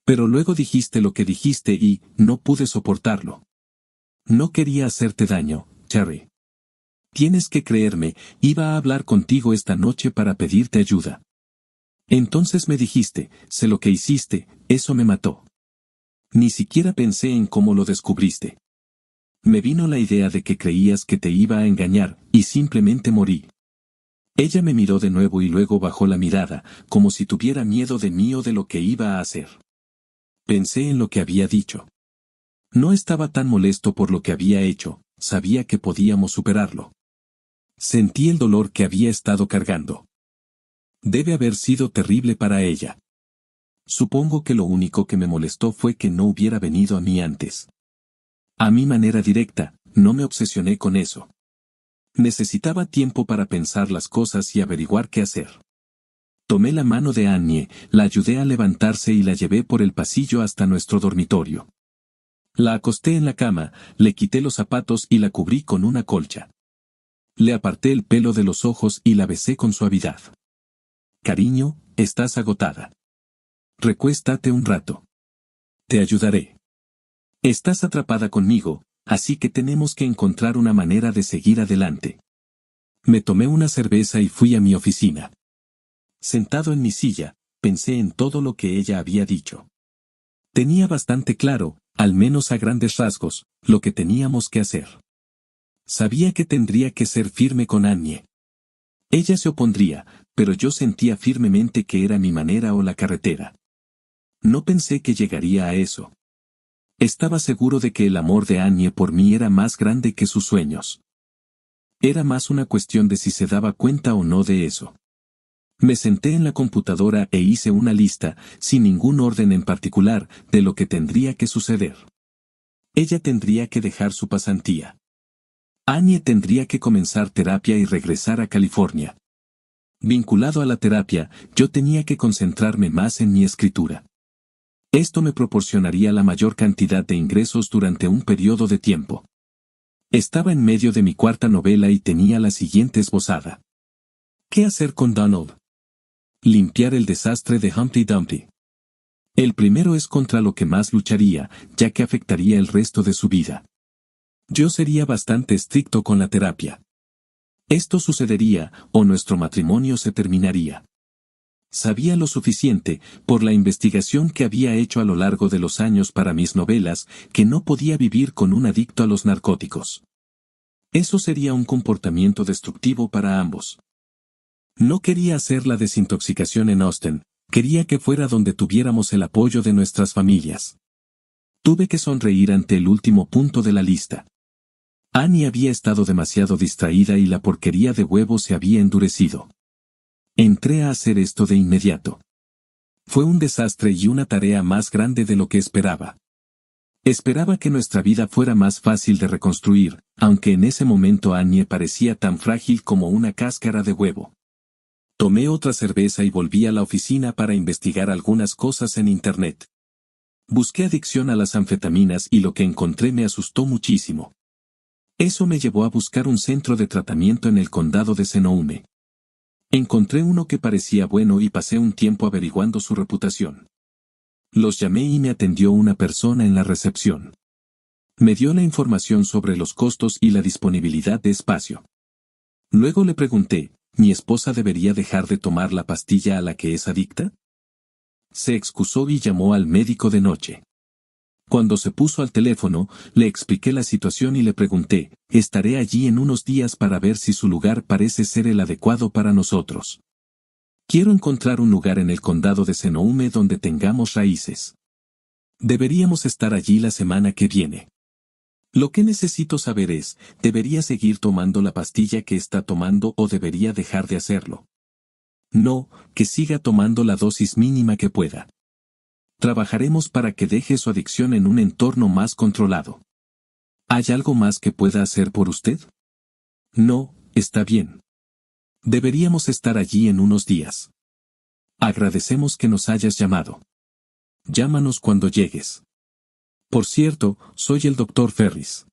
[SPEAKER 1] Pero luego dijiste lo que dijiste y no pude soportarlo. No quería hacerte daño, Charry. Tienes que creerme, iba a hablar contigo esta noche para pedirte ayuda. Entonces me dijiste, sé lo que hiciste, eso me mató. Ni siquiera pensé en cómo lo descubriste. Me vino la idea de que creías que te iba a engañar, y simplemente morí. Ella me miró de nuevo y luego bajó la mirada, como si tuviera miedo de mí o de lo que iba a hacer. Pensé en lo que había dicho. No estaba tan molesto por lo que había hecho, sabía que podíamos superarlo. Sentí el dolor que había estado cargando. Debe haber sido terrible para ella. Supongo que lo único que me molestó fue que no hubiera venido a mí antes. A mi manera directa, no me obsesioné con eso. Necesitaba tiempo para pensar las cosas y averiguar qué hacer. Tomé la mano de Annie, la ayudé a levantarse y la llevé por el pasillo hasta nuestro dormitorio. La acosté en la cama, le quité los zapatos y la cubrí con una colcha. Le aparté el pelo de los ojos y la besé con suavidad. Cariño, estás agotada. Recuéstate un rato. Te ayudaré. Estás atrapada conmigo, así que tenemos que encontrar una manera de seguir adelante. Me tomé una cerveza y fui a mi oficina. Sentado en mi silla, pensé en todo lo que ella había dicho. Tenía bastante claro, al menos a grandes rasgos, lo que teníamos que hacer. Sabía que tendría que ser firme con Annie. Ella se opondría, pero yo sentía firmemente que era mi manera o la carretera. No pensé que llegaría a eso. Estaba seguro de que el amor de Annie por mí era más grande que sus sueños. Era más una cuestión de si se daba cuenta o no de eso. Me senté en la computadora e hice una lista, sin ningún orden en particular, de lo que tendría que suceder. Ella tendría que dejar su pasantía. Annie tendría que comenzar terapia y regresar a California. Vinculado a la terapia, yo tenía que concentrarme más en mi escritura. Esto me proporcionaría la mayor cantidad de ingresos durante un periodo de tiempo. Estaba en medio de mi cuarta novela y tenía la siguiente esbozada. ¿Qué hacer con Donald? Limpiar el desastre de Humpty Dumpty. El primero es contra lo que más lucharía, ya que afectaría el resto de su vida. Yo sería bastante estricto con la terapia. Esto sucedería, o nuestro matrimonio se terminaría. Sabía lo suficiente, por la investigación que había hecho a lo largo de los años para mis novelas, que no podía vivir con un adicto a los narcóticos. Eso sería un comportamiento destructivo para ambos. No quería hacer la desintoxicación en Austin, quería que fuera donde tuviéramos el apoyo de nuestras familias. Tuve que sonreír ante el último punto de la lista. Annie había estado demasiado distraída y la porquería de huevo se había endurecido. Entré a hacer esto de inmediato. Fue un desastre y una tarea más grande de lo que esperaba. Esperaba que nuestra vida fuera más fácil de reconstruir, aunque en ese momento Annie parecía tan frágil como una cáscara de huevo. Tomé otra cerveza y volví a la oficina para investigar algunas cosas en Internet. Busqué adicción a las anfetaminas y lo que encontré me asustó muchísimo. Eso me llevó a buscar un centro de tratamiento en el condado de Sonoma. Encontré uno que parecía bueno y pasé un tiempo averiguando su reputación. Los llamé y me atendió una persona en la recepción. Me dio la información sobre los costos y la disponibilidad de espacio. Luego le pregunté, ¿mi esposa debería dejar de tomar la pastilla a la que es adicta? Se excusó y llamó al médico de noche. Cuando se puso al teléfono, le expliqué la situación y le pregunté, estaré allí en unos días para ver si su lugar parece ser el adecuado para nosotros. Quiero encontrar un lugar en el condado de Sonoma donde tengamos raíces. Deberíamos estar allí la semana que viene. Lo que necesito saber es, ¿debería seguir tomando la pastilla que está tomando o debería dejar de hacerlo? No, que siga tomando la dosis mínima que pueda. Trabajaremos para que deje su adicción en un entorno más controlado. ¿Hay algo más que pueda hacer por usted? No, está bien. Deberíamos estar allí en unos días. Agradecemos que nos hayas llamado. Llámanos cuando llegues. Por cierto, soy el Dr. Ferris.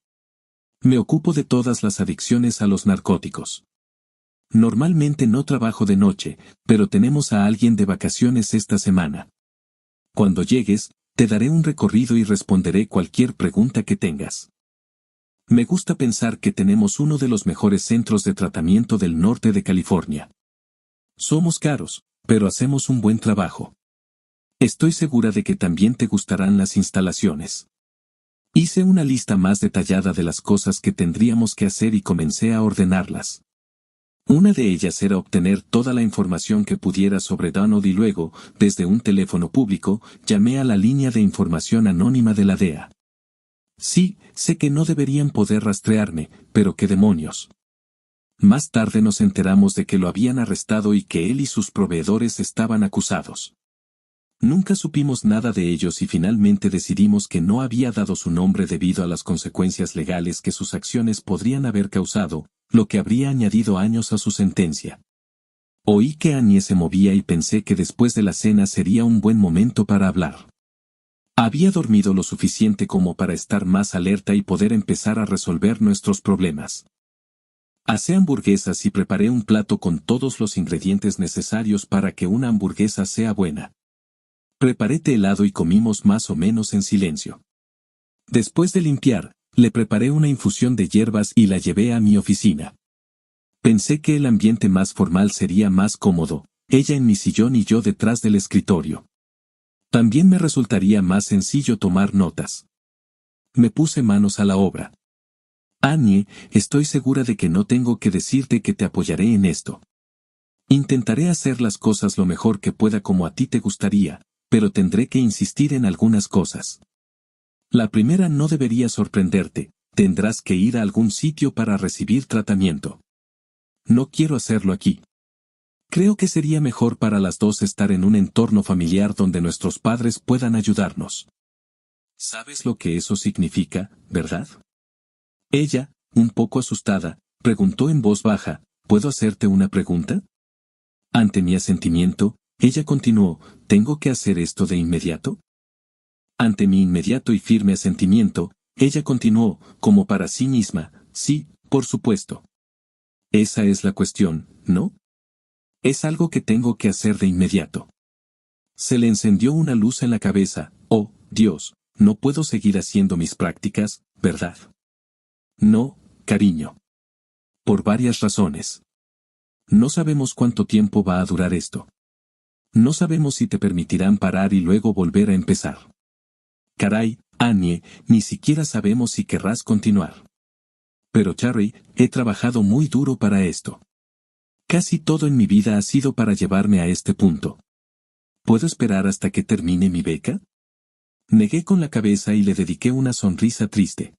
[SPEAKER 1] Me ocupo de todas las adicciones a los narcóticos. Normalmente no trabajo de noche, pero tenemos a alguien de vacaciones esta semana. Cuando llegues, te daré un recorrido y responderé cualquier pregunta que tengas. Me gusta pensar que tenemos uno de los mejores centros de tratamiento del norte de California. Somos caros, pero hacemos un buen trabajo. Estoy segura de que también te gustarán las instalaciones. Hice una lista más detallada de las cosas que tendríamos que hacer y comencé a ordenarlas. Una de ellas era obtener toda la información que pudiera sobre Donald y luego, desde un teléfono público, llamé a la línea de información anónima de la DEA. Sí, sé que no deberían poder rastrearme, pero qué demonios. Más tarde nos enteramos de que lo habían arrestado y que él y sus proveedores estaban acusados. Nunca supimos nada de ellos y finalmente decidimos que no había dado su nombre debido a las consecuencias legales que sus acciones podrían haber causado, lo que habría añadido años a su sentencia. Oí que Annie se movía y pensé que después de la cena sería un buen momento para hablar. Había dormido lo suficiente como para estar más alerta y poder empezar a resolver nuestros problemas. Asé hamburguesas y preparé un plato con todos los ingredientes necesarios para que una hamburguesa sea buena. Preparé té helado y comimos más o menos en silencio. Después de limpiar, le preparé una infusión de hierbas y la llevé a mi oficina. Pensé que el ambiente más formal sería más cómodo, ella en mi sillón y yo detrás del escritorio. También me resultaría más sencillo tomar notas. Me puse manos a la obra. Annie, estoy segura de que no tengo que decirte que te apoyaré en esto. Intentaré hacer las cosas lo mejor que pueda como a ti te gustaría, pero tendré que insistir en algunas cosas. La primera no debería sorprenderte, tendrás que ir a algún sitio para recibir tratamiento. No quiero hacerlo aquí. Creo que sería mejor para las dos estar en un entorno familiar donde nuestros padres puedan ayudarnos. ¿Sabes lo que eso significa, verdad? Ella, un poco asustada, preguntó en voz baja, ¿puedo hacerte una pregunta? Ante mi asentimiento, ella continuó, ¿tengo que hacer esto de inmediato? Ante mi inmediato y firme asentimiento, ella continuó, como para sí misma, sí, por supuesto. Esa es la cuestión, ¿no? Es algo que tengo que hacer de inmediato. Se le encendió una luz en la cabeza, oh, Dios, no puedo seguir haciendo mis prácticas, ¿verdad? No, cariño. Por varias razones. No sabemos cuánto tiempo va a durar esto. No sabemos si te permitirán parar y luego volver a empezar. Caray, Annie, ni siquiera sabemos si querrás continuar. Pero Charry, he trabajado muy duro para esto. Casi todo en mi vida ha sido para llevarme a este punto. ¿Puedo esperar hasta que termine mi beca? Negué con la cabeza y le dediqué una sonrisa triste.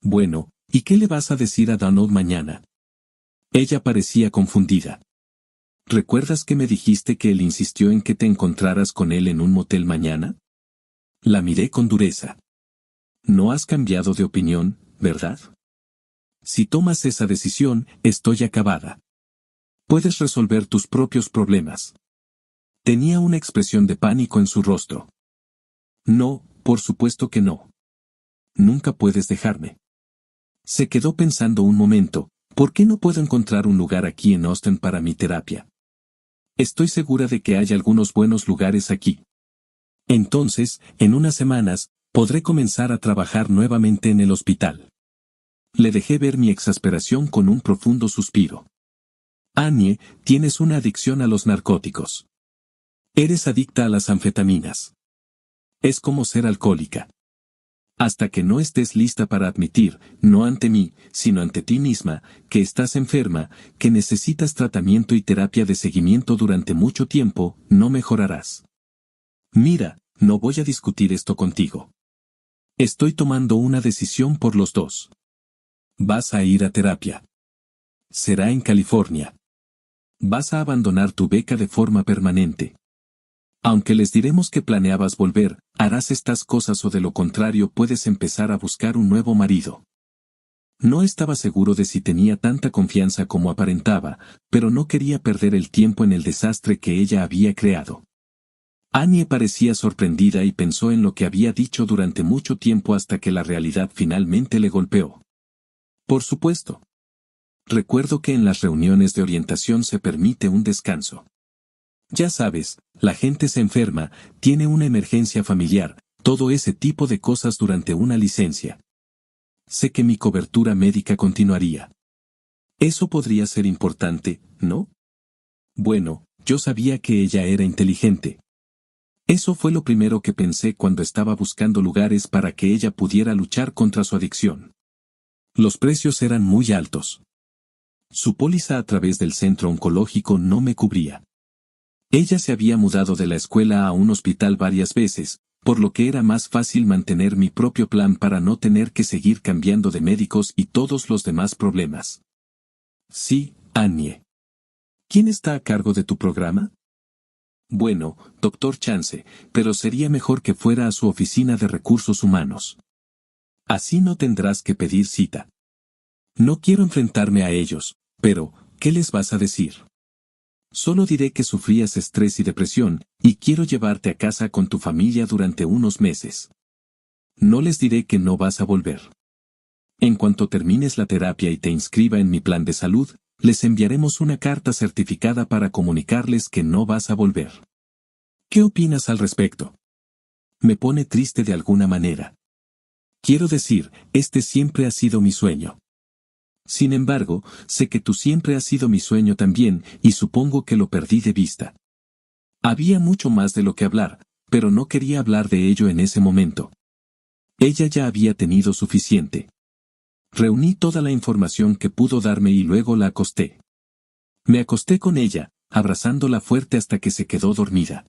[SPEAKER 1] Bueno, ¿y qué le vas a decir a Donald mañana? Ella parecía confundida. ¿Recuerdas que me dijiste que él insistió en que te encontraras con él en un motel mañana? La miré con dureza. No has cambiado de opinión, ¿verdad? Si tomas esa decisión, estoy acabada. Puedes resolver tus propios problemas. Tenía una expresión de pánico en su rostro. No, por supuesto que no. Nunca puedes dejarme. Se quedó pensando un momento, ¿por qué no puedo encontrar un lugar aquí en Austin para mi terapia? Estoy segura de que hay algunos buenos lugares aquí. Entonces, en unas semanas, podré comenzar a trabajar nuevamente en el hospital. Le dejé ver mi exasperación con un profundo suspiro. Annie, tienes una adicción a los narcóticos. Eres adicta a las anfetaminas. Es como ser alcohólica. Hasta que no estés lista para admitir, no ante mí, sino ante ti misma, que estás enferma, que necesitas tratamiento y terapia de seguimiento durante mucho tiempo, no mejorarás. Mira, no voy a discutir esto contigo. Estoy tomando una decisión por los dos. Vas a ir a terapia. Será en California. Vas a abandonar tu beca de forma permanente. Aunque les diremos que planeabas volver, harás estas cosas o de lo contrario puedes empezar a buscar un nuevo marido. No estaba seguro de si tenía tanta confianza como aparentaba, pero no quería perder el tiempo en el desastre que ella había creado. Annie parecía sorprendida y pensó en lo que había dicho durante mucho tiempo hasta que la realidad finalmente le golpeó. Por supuesto. Recuerdo que en las reuniones de orientación se permite un descanso. Ya sabes, la gente se enferma, tiene una emergencia familiar, todo ese tipo de cosas durante una licencia. Sé que mi cobertura médica continuaría. Eso podría ser importante, ¿no? Bueno, yo sabía que ella era inteligente. Eso fue lo primero que pensé cuando estaba buscando lugares para que ella pudiera luchar contra su adicción. Los precios eran muy altos. Su póliza a través del centro oncológico no me cubría. Ella se había mudado de la escuela a un hospital varias veces, por lo que era más fácil mantener mi propio plan para no tener que seguir cambiando de médicos y todos los demás problemas. Sí, Annie. ¿Quién está a cargo de tu programa? Bueno, doctor Chance, pero sería mejor que fuera a su oficina de recursos humanos. Así no tendrás que pedir cita. No quiero enfrentarme a ellos, pero, ¿qué les vas a decir? Solo diré que sufrías estrés y depresión, y quiero llevarte a casa con tu familia durante unos meses. No les diré que no vas a volver. En cuanto termines la terapia y te inscriba en mi plan de salud, les enviaremos una carta certificada para comunicarles que no vas a volver. ¿Qué opinas al respecto? Me pone triste de alguna manera. Quiero decir, este siempre ha sido mi sueño. Sin embargo, sé que tú siempre has sido mi sueño también, y supongo que lo perdí de vista. Había mucho más de lo que hablar, pero no quería hablar de ello en ese momento. Ella ya había tenido suficiente. Reuní toda la información que pudo darme y luego la acosté. Me acosté con ella, abrazándola fuerte hasta que se quedó dormida.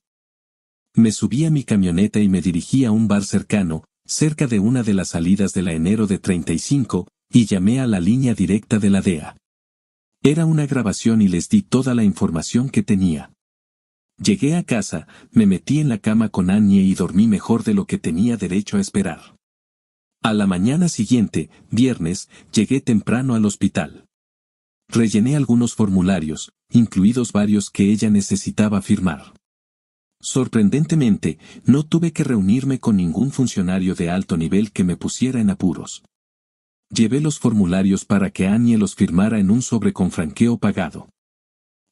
[SPEAKER 1] Me subí a mi camioneta y me dirigí a un bar cercano, cerca de una de las salidas de la Enero de 35, y llamé a la línea directa de la DEA. Era una grabación y les di toda la información que tenía. Llegué a casa, me metí en la cama con Annie y dormí mejor de lo que tenía derecho a esperar. A la mañana siguiente, viernes, llegué temprano al hospital. Rellené algunos formularios, incluidos varios que ella necesitaba firmar. Sorprendentemente, no tuve que reunirme con ningún funcionario de alto nivel que me pusiera en apuros. Llevé los formularios para que Annie los firmara en un sobre con franqueo pagado.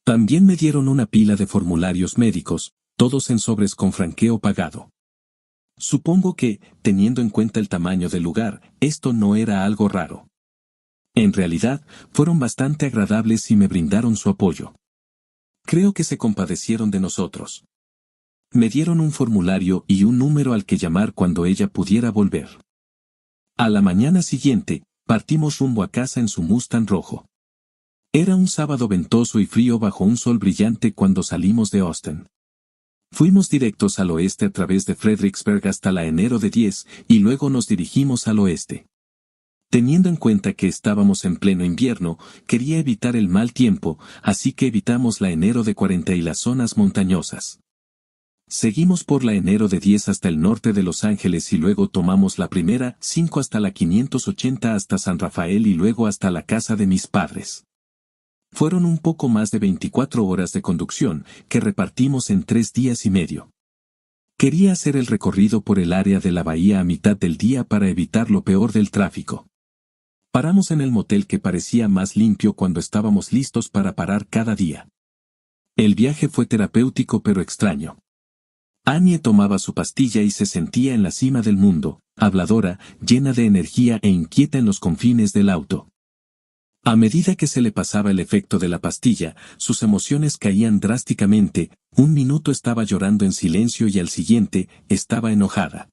[SPEAKER 1] También me dieron una pila de formularios médicos, todos en sobres con franqueo pagado. Supongo que, teniendo en cuenta el tamaño del lugar, esto no era algo raro. En realidad, fueron bastante agradables y me brindaron su apoyo. Creo que se compadecieron de nosotros. Me dieron un formulario y un número al que llamar cuando ella pudiera volver. A la mañana siguiente, partimos rumbo a casa en su Mustang rojo. Era un sábado ventoso y frío bajo un sol brillante cuando salimos de Austin. Fuimos directos al oeste a través de Fredericksburg hasta la Enero de 10 y luego nos dirigimos al oeste. Teniendo en cuenta que estábamos en pleno invierno, quería evitar el mal tiempo, así que evitamos la Enero de 40 y las zonas montañosas. Seguimos por la Enero de 10 hasta el norte de Los Ángeles y luego tomamos la primera 5 hasta la 580 hasta San Rafael y luego hasta la casa de mis padres. Fueron un poco más de 24 horas de conducción, que repartimos en 3 días y medio. Quería hacer el recorrido por el área de la bahía a mitad del día para evitar lo peor del tráfico. Paramos en el motel que parecía más limpio cuando estábamos listos para parar cada día. El viaje fue terapéutico pero extraño. Annie tomaba su pastilla y se sentía en la cima del mundo, habladora, llena de energía e inquieta en los confines del auto. A medida que se le pasaba el efecto de la pastilla, sus emociones caían drásticamente, un minuto estaba llorando en silencio y al siguiente, estaba enojada.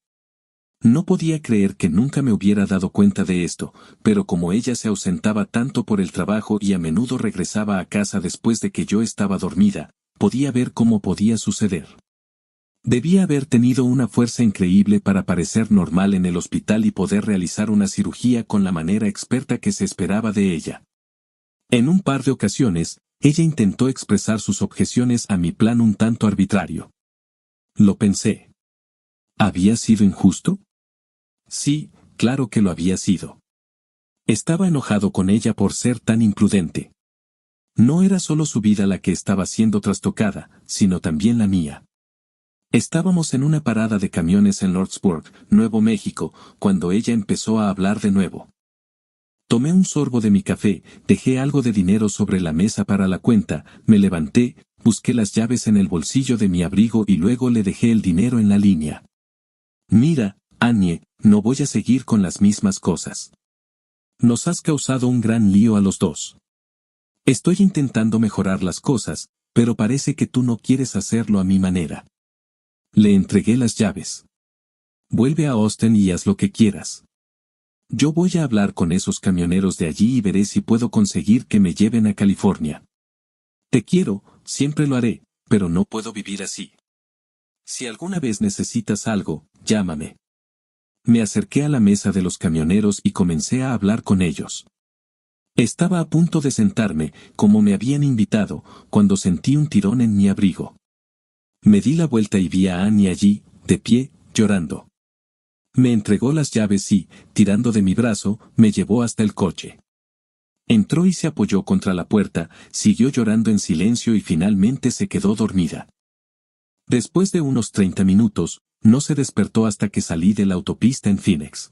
[SPEAKER 1] No podía creer que nunca me hubiera dado cuenta de esto, pero como ella se ausentaba tanto por el trabajo y a menudo regresaba a casa después de que yo estaba dormida, podía ver cómo podía suceder. Debía haber tenido una fuerza increíble para parecer normal en el hospital y poder realizar una cirugía con la manera experta que se esperaba de ella. En un par de ocasiones, ella intentó expresar sus objeciones a mi plan un tanto arbitrario. Lo pensé. ¿Había sido injusto? Sí, claro que lo había sido. Estaba enojado con ella por ser tan imprudente. No era solo su vida la que estaba siendo trastocada, sino también la mía. Estábamos en una parada de camiones en Lordsburg, Nuevo México, cuando ella empezó a hablar de nuevo. Tomé un sorbo de mi café, dejé algo de dinero sobre la mesa para la cuenta, me levanté, busqué las llaves en el bolsillo de mi abrigo y luego le dejé el dinero en la línea. Mira, Annie, no voy a seguir con las mismas cosas. Nos has causado un gran lío a los dos. Estoy intentando mejorar las cosas, pero parece que tú no quieres hacerlo a mi manera. Le entregué las llaves. Vuelve a Austin y haz lo que quieras. Yo voy a hablar con esos camioneros de allí y veré si puedo conseguir que me lleven a California. Te quiero, siempre lo haré, pero no puedo vivir así. Si alguna vez necesitas algo, llámame. Me acerqué a la mesa de los camioneros y comencé a hablar con ellos. Estaba a punto de sentarme, como me habían invitado, cuando sentí un tirón en mi abrigo. Me di la vuelta y vi a Annie allí, de pie, llorando. Me entregó las llaves y, tirando de mi brazo, me llevó hasta el coche. Entró y se apoyó contra la puerta, siguió llorando en silencio y finalmente se quedó dormida. Después de unos 30 minutos, no se despertó hasta que salí de la autopista en Phoenix.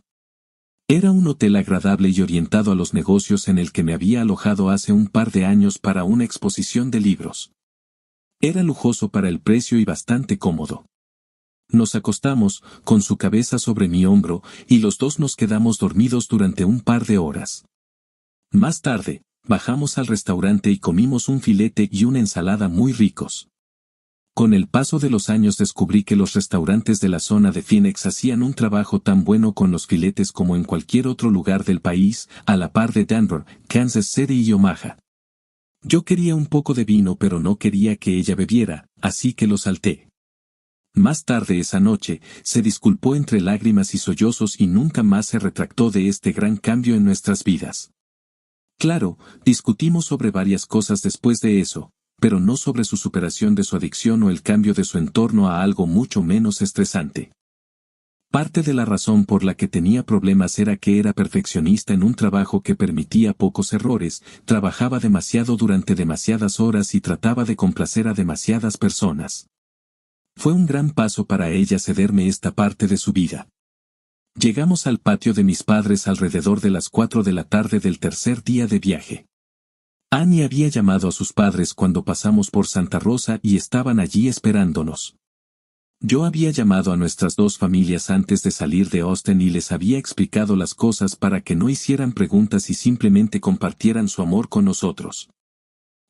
[SPEAKER 1] Era un hotel agradable y orientado a los negocios en el que me había alojado hace un par de años para una exposición de libros. Era lujoso para el precio y bastante cómodo. Nos acostamos, con su cabeza sobre mi hombro, y los dos nos quedamos dormidos durante un par de horas. Más tarde, bajamos al restaurante y comimos un filete y una ensalada muy ricos. Con el paso de los años descubrí que los restaurantes de la zona de Phoenix hacían un trabajo tan bueno con los filetes como en cualquier otro lugar del país, a la par de Denver, Kansas City y Omaha. Yo quería un poco de vino pero no quería que ella bebiera, así que lo salté. Más tarde esa noche, se disculpó entre lágrimas y sollozos y nunca más se retractó de este gran cambio en nuestras vidas. Claro, discutimos sobre varias cosas después de eso, pero no sobre su superación de su adicción o el cambio de su entorno a algo mucho menos estresante. Parte de la razón por la que tenía problemas era que era perfeccionista en un trabajo que permitía pocos errores, trabajaba demasiado durante demasiadas horas y trataba de complacer a demasiadas personas. Fue un gran paso para ella cederme esta parte de su vida. Llegamos al patio de mis padres alrededor de las 4 de la tarde del tercer día de viaje. Annie había llamado a sus padres cuando pasamos por Santa Rosa y estaban allí esperándonos. Yo había llamado a nuestras dos familias antes de salir de Austin y les había explicado las cosas para que no hicieran preguntas y simplemente compartieran su amor con nosotros.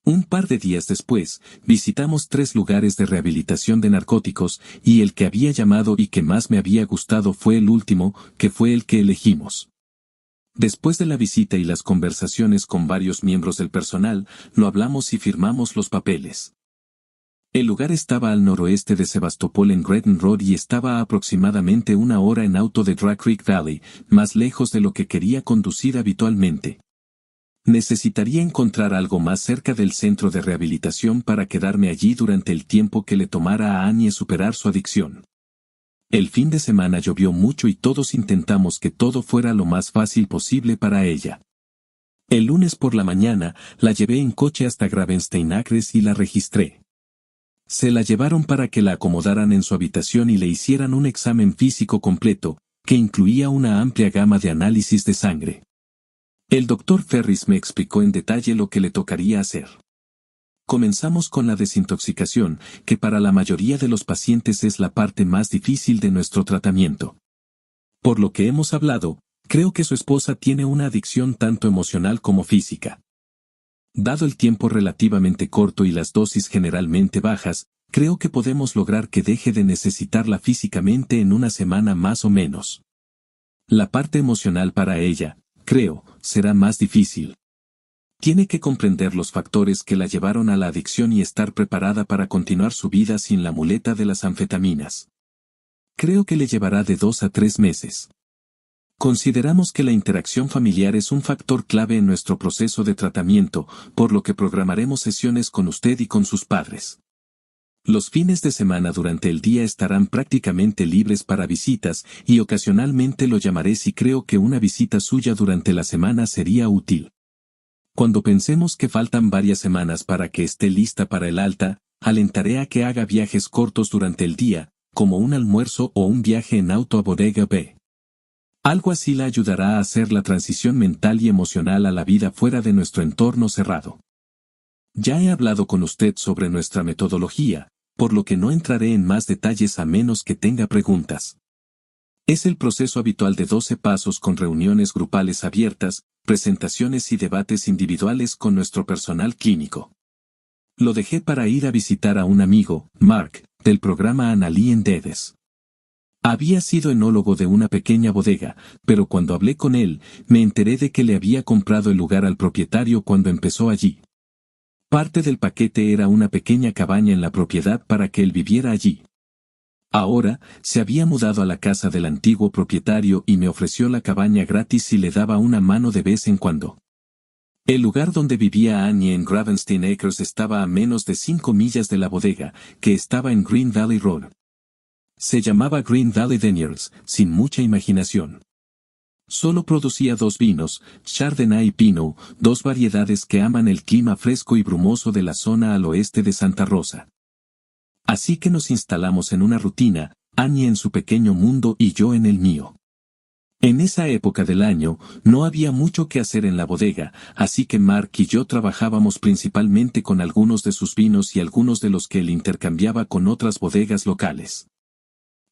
[SPEAKER 1] Un par de días después, visitamos 3 lugares de rehabilitación de narcóticos, y el que había llamado y que más me había gustado fue el último, que fue el que elegimos. Después de la visita y las conversaciones con varios miembros del personal, lo hablamos y firmamos los papeles. El lugar estaba al noroeste de Sebastopol en Gretton Road y estaba a aproximadamente 1 hora en auto de Dry Creek Valley, más lejos de lo que quería conducir habitualmente. Necesitaría encontrar algo más cerca del centro de rehabilitación para quedarme allí durante el tiempo que le tomara a Annie superar su adicción. El fin de semana llovió mucho y todos intentamos que todo fuera lo más fácil posible para ella. El lunes por la mañana, la llevé en coche hasta Gravenstein Acres y la registré. Se la llevaron para que la acomodaran en su habitación y le hicieran un examen físico completo, que incluía una amplia gama de análisis de sangre. El doctor Ferris me explicó en detalle lo que le tocaría hacer. Comenzamos con la desintoxicación, que para la mayoría de los pacientes es la parte más difícil de nuestro tratamiento. Por lo que hemos hablado, creo que su esposa tiene una adicción tanto emocional como física. Dado el tiempo relativamente corto y las dosis generalmente bajas, creo que podemos lograr que deje de necesitarla físicamente en 1 semana más o menos. La parte emocional para ella, creo, será más difícil. Tiene que comprender los factores que la llevaron a la adicción y estar preparada para continuar su vida sin la muleta de las anfetaminas. Creo que le llevará de 2 a 3 meses. Consideramos que la interacción familiar es un factor clave en nuestro proceso de tratamiento, por lo que programaremos sesiones con usted y con sus padres. Los fines de semana durante el día estarán prácticamente libres para visitas y ocasionalmente lo llamaré si creo que una visita suya durante la semana sería útil. Cuando pensemos que faltan varias semanas para que esté lista para el alta, alentaré a que haga viajes cortos durante el día, como un almuerzo o un viaje en auto a Bodega B. Algo así la ayudará a hacer la transición mental y emocional a la vida fuera de nuestro entorno cerrado. Ya he hablado con usted sobre nuestra metodología, por lo que no entraré en más detalles a menos que tenga preguntas. Es el proceso habitual de 12 pasos con reuniones grupales abiertas, presentaciones y debates individuales con nuestro personal clínico. Lo dejé para ir a visitar a un amigo, Mark, del programa Annalie en Dedes. Había sido enólogo de una pequeña bodega, pero cuando hablé con él, me enteré de que le había comprado el lugar al propietario cuando empezó allí. Parte del paquete era una pequeña cabaña en la propiedad para que él viviera allí. Ahora, se había mudado a la casa del antiguo propietario y me ofreció la cabaña gratis si le daba una mano de vez en cuando. El lugar donde vivía Annie en Gravenstein Acres estaba a menos de 5 millas de la bodega, que estaba en Green Valley Road. Se llamaba Green Valley Vineyards, sin mucha imaginación. Solo producía dos vinos, Chardonnay y Pinot, dos variedades que aman el clima fresco y brumoso de la zona al oeste de Santa Rosa. Así que nos instalamos en una rutina, Annie en su pequeño mundo y yo en el mío. En esa época del año, no había mucho que hacer en la bodega, así que Mark y yo trabajábamos principalmente con algunos de sus vinos y algunos de los que él intercambiaba con otras bodegas locales.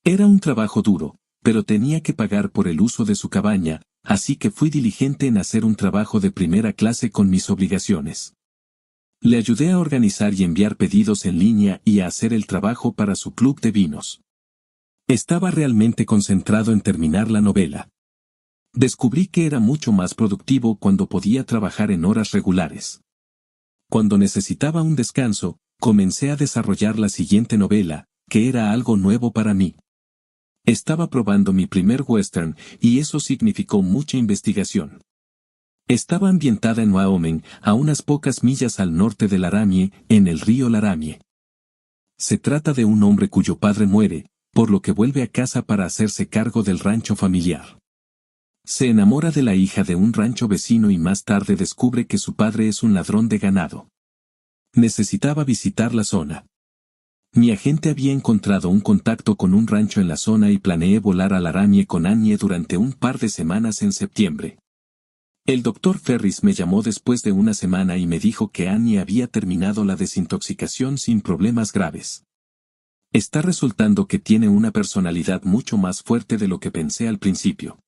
[SPEAKER 1] Era un trabajo duro, pero tenía que pagar por el uso de su cabaña, así que fui diligente en hacer un trabajo de primera clase con mis obligaciones. Le ayudé a organizar y enviar pedidos en línea y a hacer el trabajo para su club de vinos. Estaba realmente concentrado en terminar la novela. Descubrí que era mucho más productivo cuando podía trabajar en horas regulares. Cuando necesitaba un descanso, comencé a desarrollar la siguiente novela, que era algo nuevo para mí. Estaba probando mi primer western, y eso significó mucha investigación. Estaba ambientada en Wyoming, a unas pocas millas al norte de Laramie, en el río Laramie. Se trata de un hombre cuyo padre muere, por lo que vuelve a casa para hacerse cargo del rancho familiar. Se enamora de la hija de un rancho vecino y más tarde descubre que su padre es un ladrón de ganado. Necesitaba visitar la zona. Mi agente había encontrado un contacto con un rancho en la zona y planeé volar a Laramie con Annie durante un par de semanas en septiembre. El doctor Ferris me llamó después de una semana y me dijo que Annie había terminado la desintoxicación sin problemas graves. Está resultando que tiene una personalidad mucho más fuerte de lo que pensé al principio.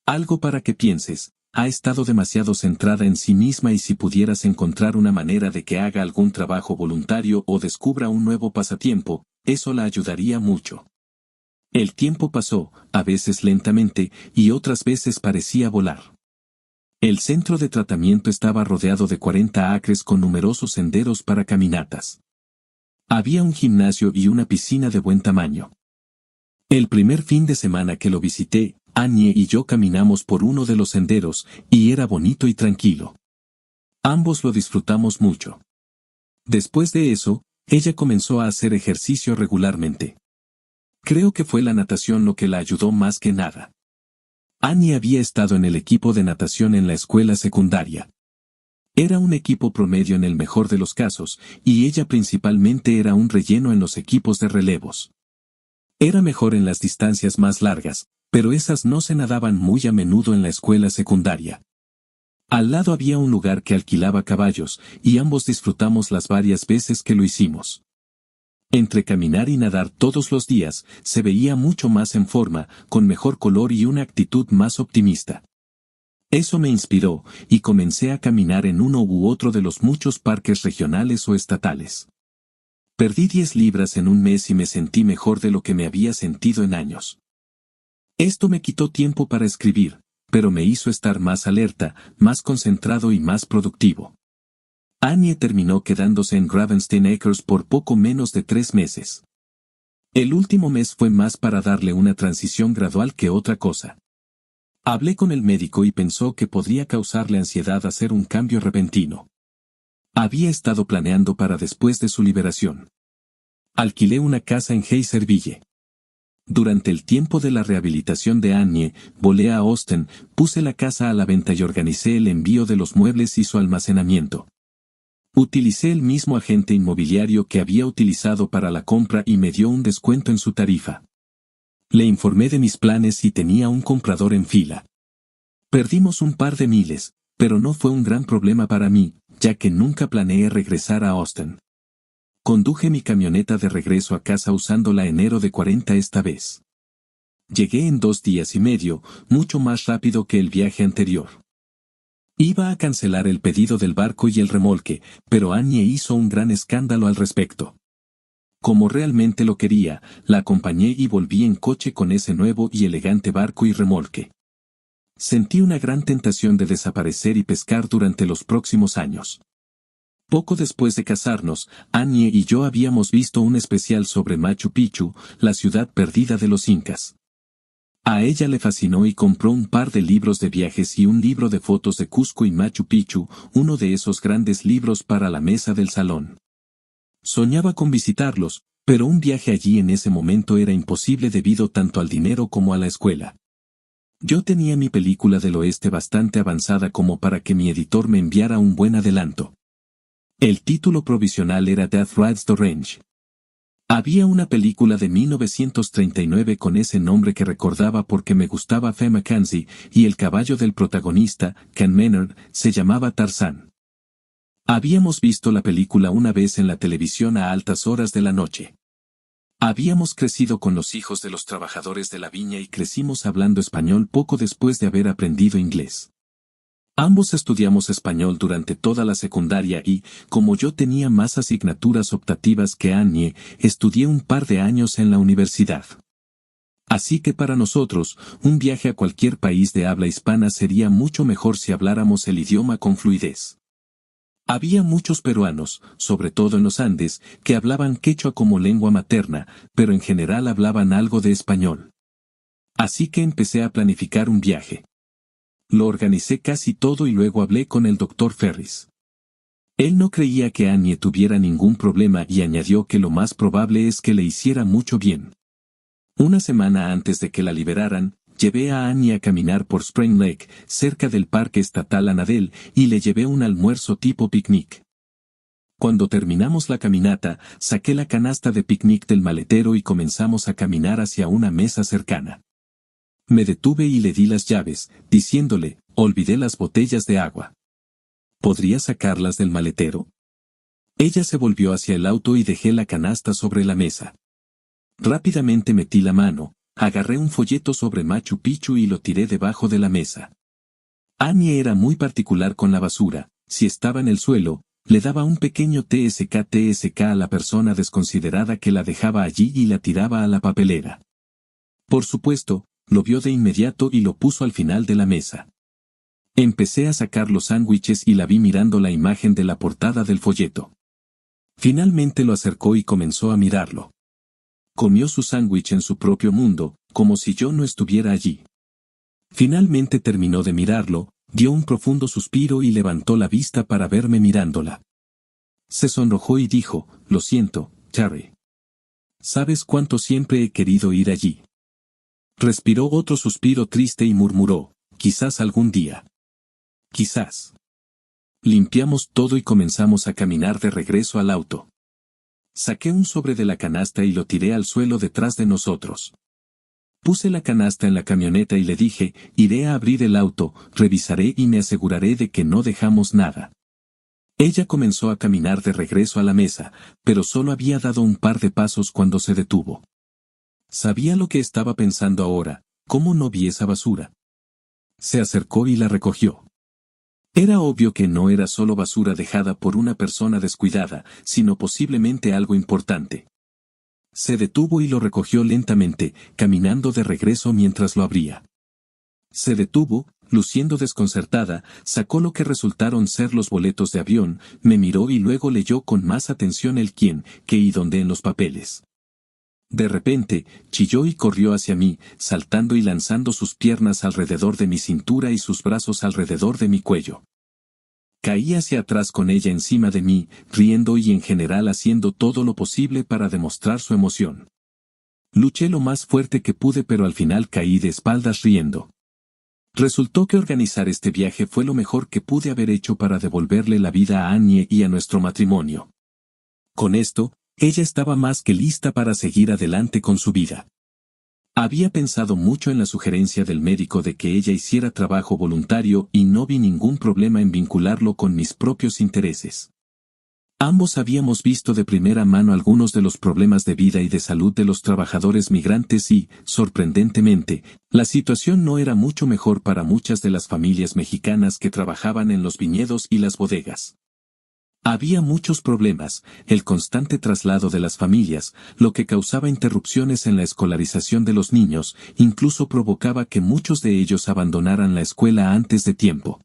[SPEAKER 1] Algo para que pienses, ha estado demasiado centrada en sí misma y si pudieras encontrar una manera de que haga algún trabajo voluntario o descubra un nuevo pasatiempo, eso la ayudaría mucho. El tiempo pasó, a veces lentamente, y otras veces parecía volar. El centro de tratamiento estaba rodeado de 40 acres con numerosos senderos para caminatas. Había un gimnasio y una piscina de buen tamaño. El primer fin de semana que lo visité, Annie y yo caminamos por uno de los senderos, y era bonito y tranquilo. Ambos lo disfrutamos mucho. Después de eso, ella comenzó a hacer ejercicio regularmente. Creo que fue la natación lo que la ayudó más que nada. Annie había estado en el equipo de natación en la escuela secundaria. Era un equipo promedio en el mejor de los casos, y ella principalmente era un relleno en los equipos de relevos. Era mejor en las distancias más largas, pero esas no se nadaban muy a menudo en la escuela secundaria. Al lado había un lugar que alquilaba caballos, y ambos disfrutamos las varias veces que lo hicimos. Entre caminar y nadar todos los días, se veía mucho más en forma, con mejor color y una actitud más optimista. Eso me inspiró, y comencé a caminar en uno u otro de los muchos parques regionales o estatales. Perdí 10 libras en un mes y me sentí mejor de lo que me había sentido en años. Esto me quitó tiempo para escribir, pero me hizo estar más alerta, más concentrado y más productivo. Annie terminó quedándose en Gravenstein Acres por poco menos de 3 meses. El último mes fue más para darle una transición gradual que otra cosa. Hablé con el médico y pensó que podría causarle ansiedad hacer un cambio repentino. Había estado planeando para después de su liberación. Alquilé una casa en Heiserville. Durante el tiempo de la rehabilitación de Annie, volé a Austin, puse la casa a la venta y organicé el envío de los muebles y su almacenamiento. Utilicé el mismo agente inmobiliario que había utilizado para la compra y me dio un descuento en su tarifa. Le informé de mis planes y tenía un comprador en fila. Perdimos un par de miles, pero no fue un gran problema para mí, ya que nunca planeé regresar a Austin. Conduje mi camioneta de regreso a casa usándola enero de 40 esta vez. Llegué en 2 días y medio, mucho más rápido que el viaje anterior. Iba a cancelar el pedido del barco y el remolque, pero Annie hizo un gran escándalo al respecto. Como realmente lo quería, la acompañé y volví en coche con ese nuevo y elegante barco y remolque. Sentí una gran tentación de desaparecer y pescar durante los próximos años. Poco después de casarnos, Annie y yo habíamos visto un especial sobre Machu Picchu, la ciudad perdida de los incas. A ella le fascinó y compró un par de libros de viajes y un libro de fotos de Cusco y Machu Picchu, uno de esos grandes libros para la mesa del salón. Soñaba con visitarlos, pero un viaje allí en ese momento era imposible debido tanto al dinero como a la escuela. Yo tenía mi película del oeste bastante avanzada como para que mi editor me enviara un buen adelanto. El título provisional era Death Rides the Range. Había una película de 1939 con ese nombre que recordaba porque me gustaba Faye McKenzie, y el caballo del protagonista, Ken Maynard, se llamaba Tarzán. Habíamos visto la película una vez en la televisión a altas horas de la noche. Habíamos crecido con los hijos de los trabajadores de la viña y crecimos hablando español poco después de haber aprendido inglés. Ambos estudiamos español durante toda la secundaria y, como yo tenía más asignaturas optativas que Annie, estudié un par de años en la universidad. Así que para nosotros, un viaje a cualquier país de habla hispana sería mucho mejor si habláramos el idioma con fluidez. Había muchos peruanos, sobre todo en los Andes, que hablaban quechua como lengua materna, pero en general hablaban algo de español. Así que empecé a planificar un viaje. Lo organicé casi todo y luego hablé con el Dr. Ferris. Él no creía que Annie tuviera ningún problema y añadió que lo más probable es que le hiciera mucho bien. Una semana antes de que la liberaran, llevé a Annie a caminar por Spring Lake, cerca del Parque Estatal Anadel, y le llevé un almuerzo tipo picnic. Cuando terminamos la caminata, saqué la canasta de picnic del maletero y comenzamos a caminar hacia una mesa cercana. Me detuve y le di las llaves, diciéndole, olvidé las botellas de agua. ¿Podría sacarlas del maletero? Ella se volvió hacia el auto y dejé la canasta sobre la mesa. Rápidamente metí la mano, agarré un folleto sobre Machu Picchu y lo tiré debajo de la mesa. Annie era muy particular con la basura, si estaba en el suelo, le daba un pequeño TSK a la persona desconsiderada que la dejaba allí y la tiraba a la papelera. Por supuesto, lo vio de inmediato y lo puso al final de la mesa. Empecé a sacar los sándwiches y la vi mirando la imagen de la portada del folleto. Finalmente lo acercó y comenzó a mirarlo. Comió su sándwich en su propio mundo, como si yo no estuviera allí. Finalmente terminó de mirarlo, dio un profundo suspiro y levantó la vista para verme mirándola. Se sonrojó y dijo, lo siento, Terry. ¿Sabes cuánto siempre he querido ir allí? Respiró otro suspiro triste y murmuró, quizás algún día. Quizás. Limpiamos todo y comenzamos a caminar de regreso al auto. Saqué un sobre de la canasta y lo tiré al suelo detrás de nosotros. Puse la canasta en la camioneta y le dije, iré a abrir el auto, revisaré y me aseguraré de que no dejamos nada. Ella comenzó a caminar de regreso a la mesa, pero solo había dado un par de pasos cuando se detuvo. Sabía lo que estaba pensando ahora, ¿cómo no vi esa basura? Se acercó y la recogió. Era obvio que no era solo basura dejada por una persona descuidada, sino posiblemente algo importante. Se detuvo y lo recogió lentamente, caminando de regreso mientras lo abría. Se detuvo, luciendo desconcertada, sacó lo que resultaron ser los boletos de avión, me miró y luego leyó con más atención el quién, qué y dónde en los papeles. De repente, chilló y corrió hacia mí, saltando y lanzando sus piernas alrededor de mi cintura y sus brazos alrededor de mi cuello. Caí hacia atrás con ella encima de mí, riendo y en general haciendo todo lo posible para demostrar su emoción. Luché lo más fuerte que pude pero al final caí de espaldas riendo. Resultó que organizar este viaje fue lo mejor que pude haber hecho para devolverle la vida a Annie y a nuestro matrimonio. Con esto, ella estaba más que lista para seguir adelante con su vida. Había pensado mucho en la sugerencia del médico de que ella hiciera trabajo voluntario y no vi ningún problema en vincularlo con mis propios intereses. Ambos habíamos visto de primera mano algunos de los problemas de vida y de salud de los trabajadores migrantes y, sorprendentemente, la situación no era mucho mejor para muchas de las familias mexicanas que trabajaban en los viñedos y las bodegas. Había muchos problemas, el constante traslado de las familias, lo que causaba interrupciones en la escolarización de los niños, incluso provocaba que muchos de ellos abandonaran la escuela antes de tiempo.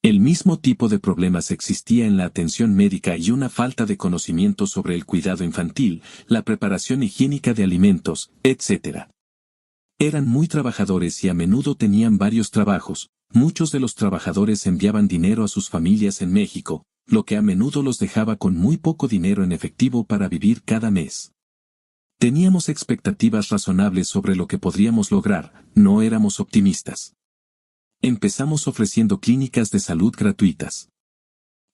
[SPEAKER 1] El mismo tipo de problemas existía en la atención médica y una falta de conocimiento sobre el cuidado infantil, la preparación higiénica de alimentos, etc. Eran muy trabajadores y a menudo tenían varios trabajos, muchos de los trabajadores enviaban dinero a sus familias en México, lo que a menudo los dejaba con muy poco dinero en efectivo para vivir cada mes. Teníamos expectativas razonables sobre lo que podríamos lograr, no éramos optimistas. Empezamos ofreciendo clínicas de salud gratuitas.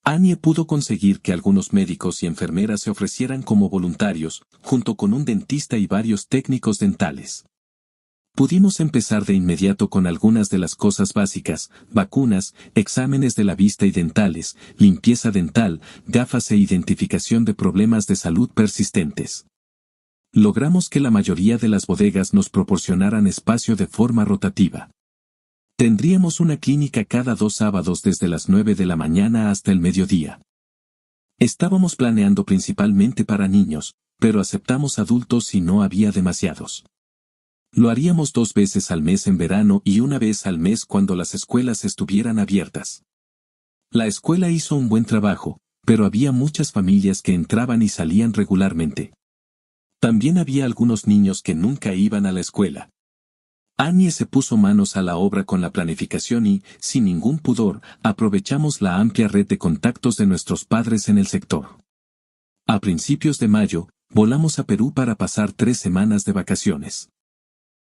[SPEAKER 1] Annie pudo conseguir que algunos médicos y enfermeras se ofrecieran como voluntarios, junto con un dentista y varios técnicos dentales. Pudimos empezar de inmediato con algunas de las cosas básicas: vacunas, exámenes de la vista y dentales, limpieza dental, gafas e identificación de problemas de salud persistentes. Logramos que la mayoría de las bodegas nos proporcionaran espacio de forma rotativa. Tendríamos una clínica cada 2 sábados desde las 9 de la mañana hasta el mediodía. Estábamos planeando principalmente para niños, pero aceptamos adultos si no había demasiados. Lo haríamos 2 veces al mes en verano y 1 vez al mes cuando las escuelas estuvieran abiertas. La escuela hizo un buen trabajo, pero había muchas familias que entraban y salían regularmente. También había algunos niños que nunca iban a la escuela. Annie se puso manos a la obra con la planificación y, sin ningún pudor, aprovechamos la amplia red de contactos de nuestros padres en el sector. A principios de mayo, volamos a Perú para pasar 3 semanas de vacaciones.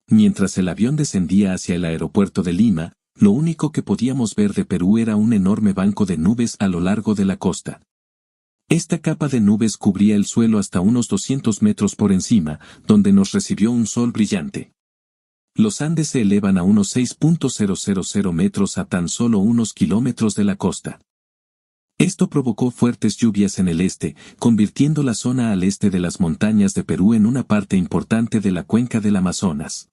[SPEAKER 1] Mientras el avión descendía hacia el aeropuerto de Lima, lo único que podíamos ver de Perú era un enorme banco de nubes a lo largo de la costa. Esta capa de nubes cubría el suelo hasta unos 200 metros por encima, donde nos recibió un sol brillante. Los Andes se elevan a unos 6.000 metros a tan solo unos kilómetros de la costa. Esto provocó fuertes lluvias en el este, convirtiendo la zona al este de las montañas de Perú en una parte importante de la cuenca del Amazonas.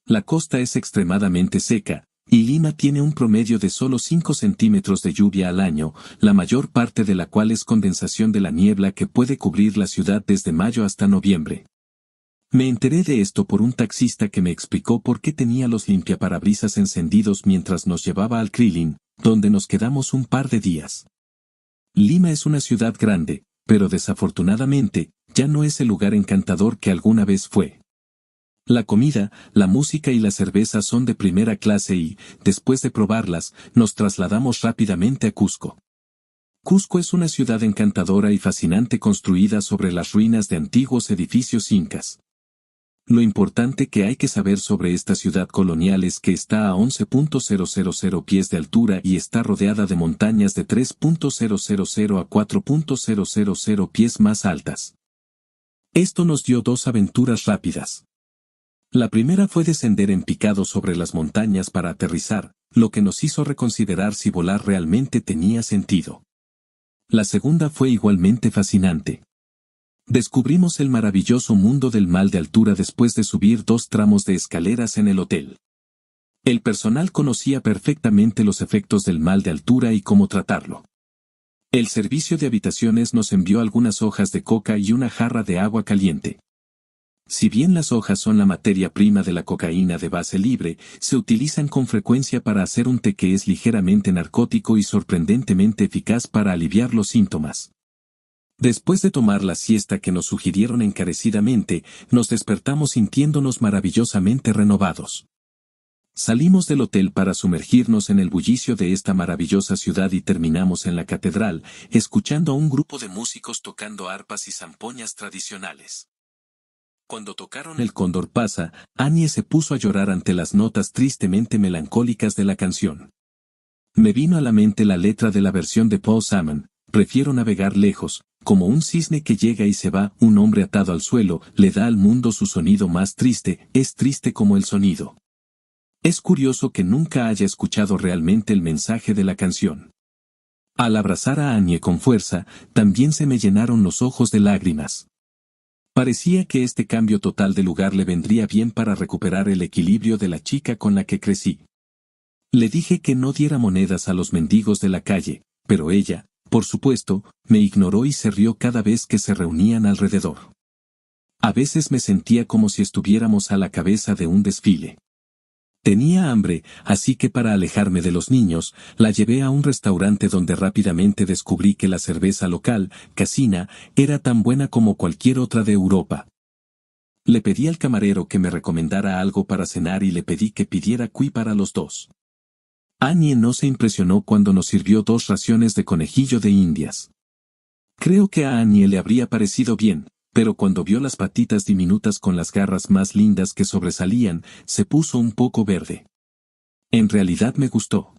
[SPEAKER 1] La costa es extremadamente seca, y Lima tiene un promedio de solo 5 centímetros de lluvia al año, la mayor parte de la cual es condensación de la niebla que puede cubrir la ciudad desde mayo hasta noviembre. Me enteré de esto por un taxista que me explicó por qué tenía los limpiaparabrisas encendidos mientras nos llevaba al Krillin, donde nos quedamos un par de días. Lima es una ciudad grande, pero desafortunadamente, ya no es el lugar encantador que alguna vez fue. La comida, la música y la cerveza son de primera clase y, después de probarlas, nos trasladamos rápidamente a Cusco. Cusco es una ciudad encantadora y fascinante construida sobre las ruinas de antiguos edificios incas. Lo importante que hay que saber sobre esta ciudad colonial es que está a 11.000 pies de altura y está rodeada de montañas de 3.000 a 4.000 pies más altas. Esto nos dio 2 aventuras rápidas. La primera fue descender en picado sobre las montañas para aterrizar, lo que nos hizo reconsiderar si volar realmente tenía sentido. La segunda fue igualmente fascinante. Descubrimos el maravilloso mundo del mal de altura después de subir 2 tramos de escaleras en el hotel. El personal conocía perfectamente los efectos del mal de altura y cómo tratarlo. El servicio de habitaciones nos envió algunas hojas de coca y una jarra de agua caliente. Si bien las hojas son la materia prima de la cocaína de base libre, se utilizan con frecuencia para hacer un té que es ligeramente narcótico y sorprendentemente eficaz para aliviar los síntomas. Después de tomar la siesta que nos sugirieron encarecidamente, nos despertamos sintiéndonos maravillosamente renovados. Salimos del hotel para sumergirnos en el bullicio de esta maravillosa ciudad y terminamos en la catedral, escuchando a un grupo de músicos tocando arpas y zampoñas tradicionales. Cuando tocaron El Cóndor pasa, Annie se puso a llorar ante las notas tristemente melancólicas de la canción. Me vino a la mente la letra de la versión de Paul Simon: prefiero navegar lejos, como un cisne que llega y se va, un hombre atado al suelo, le da al mundo su sonido más triste, es triste como el sonido. Es curioso que nunca haya escuchado realmente el mensaje de la canción. Al abrazar a Annie con fuerza, también se me llenaron los ojos de lágrimas. Parecía que este cambio total de lugar le vendría bien para recuperar el equilibrio de la chica con la que crecí. Le dije que no diera monedas a los mendigos de la calle, pero ella, por supuesto, me ignoró y se rió cada vez que se reunían alrededor. A veces me sentía como si estuviéramos a la cabeza de un desfile. Tenía hambre, así que para alejarme de los niños, la llevé a un restaurante donde rápidamente descubrí que la cerveza local, Casina, era tan buena como cualquier otra de Europa. Le pedí al camarero que me recomendara algo para cenar y le pedí que pidiera cuy para los 2. Annie no se impresionó cuando nos sirvió 2 raciones de conejillo de Indias. Creo que a Annie le habría parecido bien, pero cuando vio las patitas diminutas con las garras más lindas que sobresalían, se puso un poco verde. En realidad me gustó.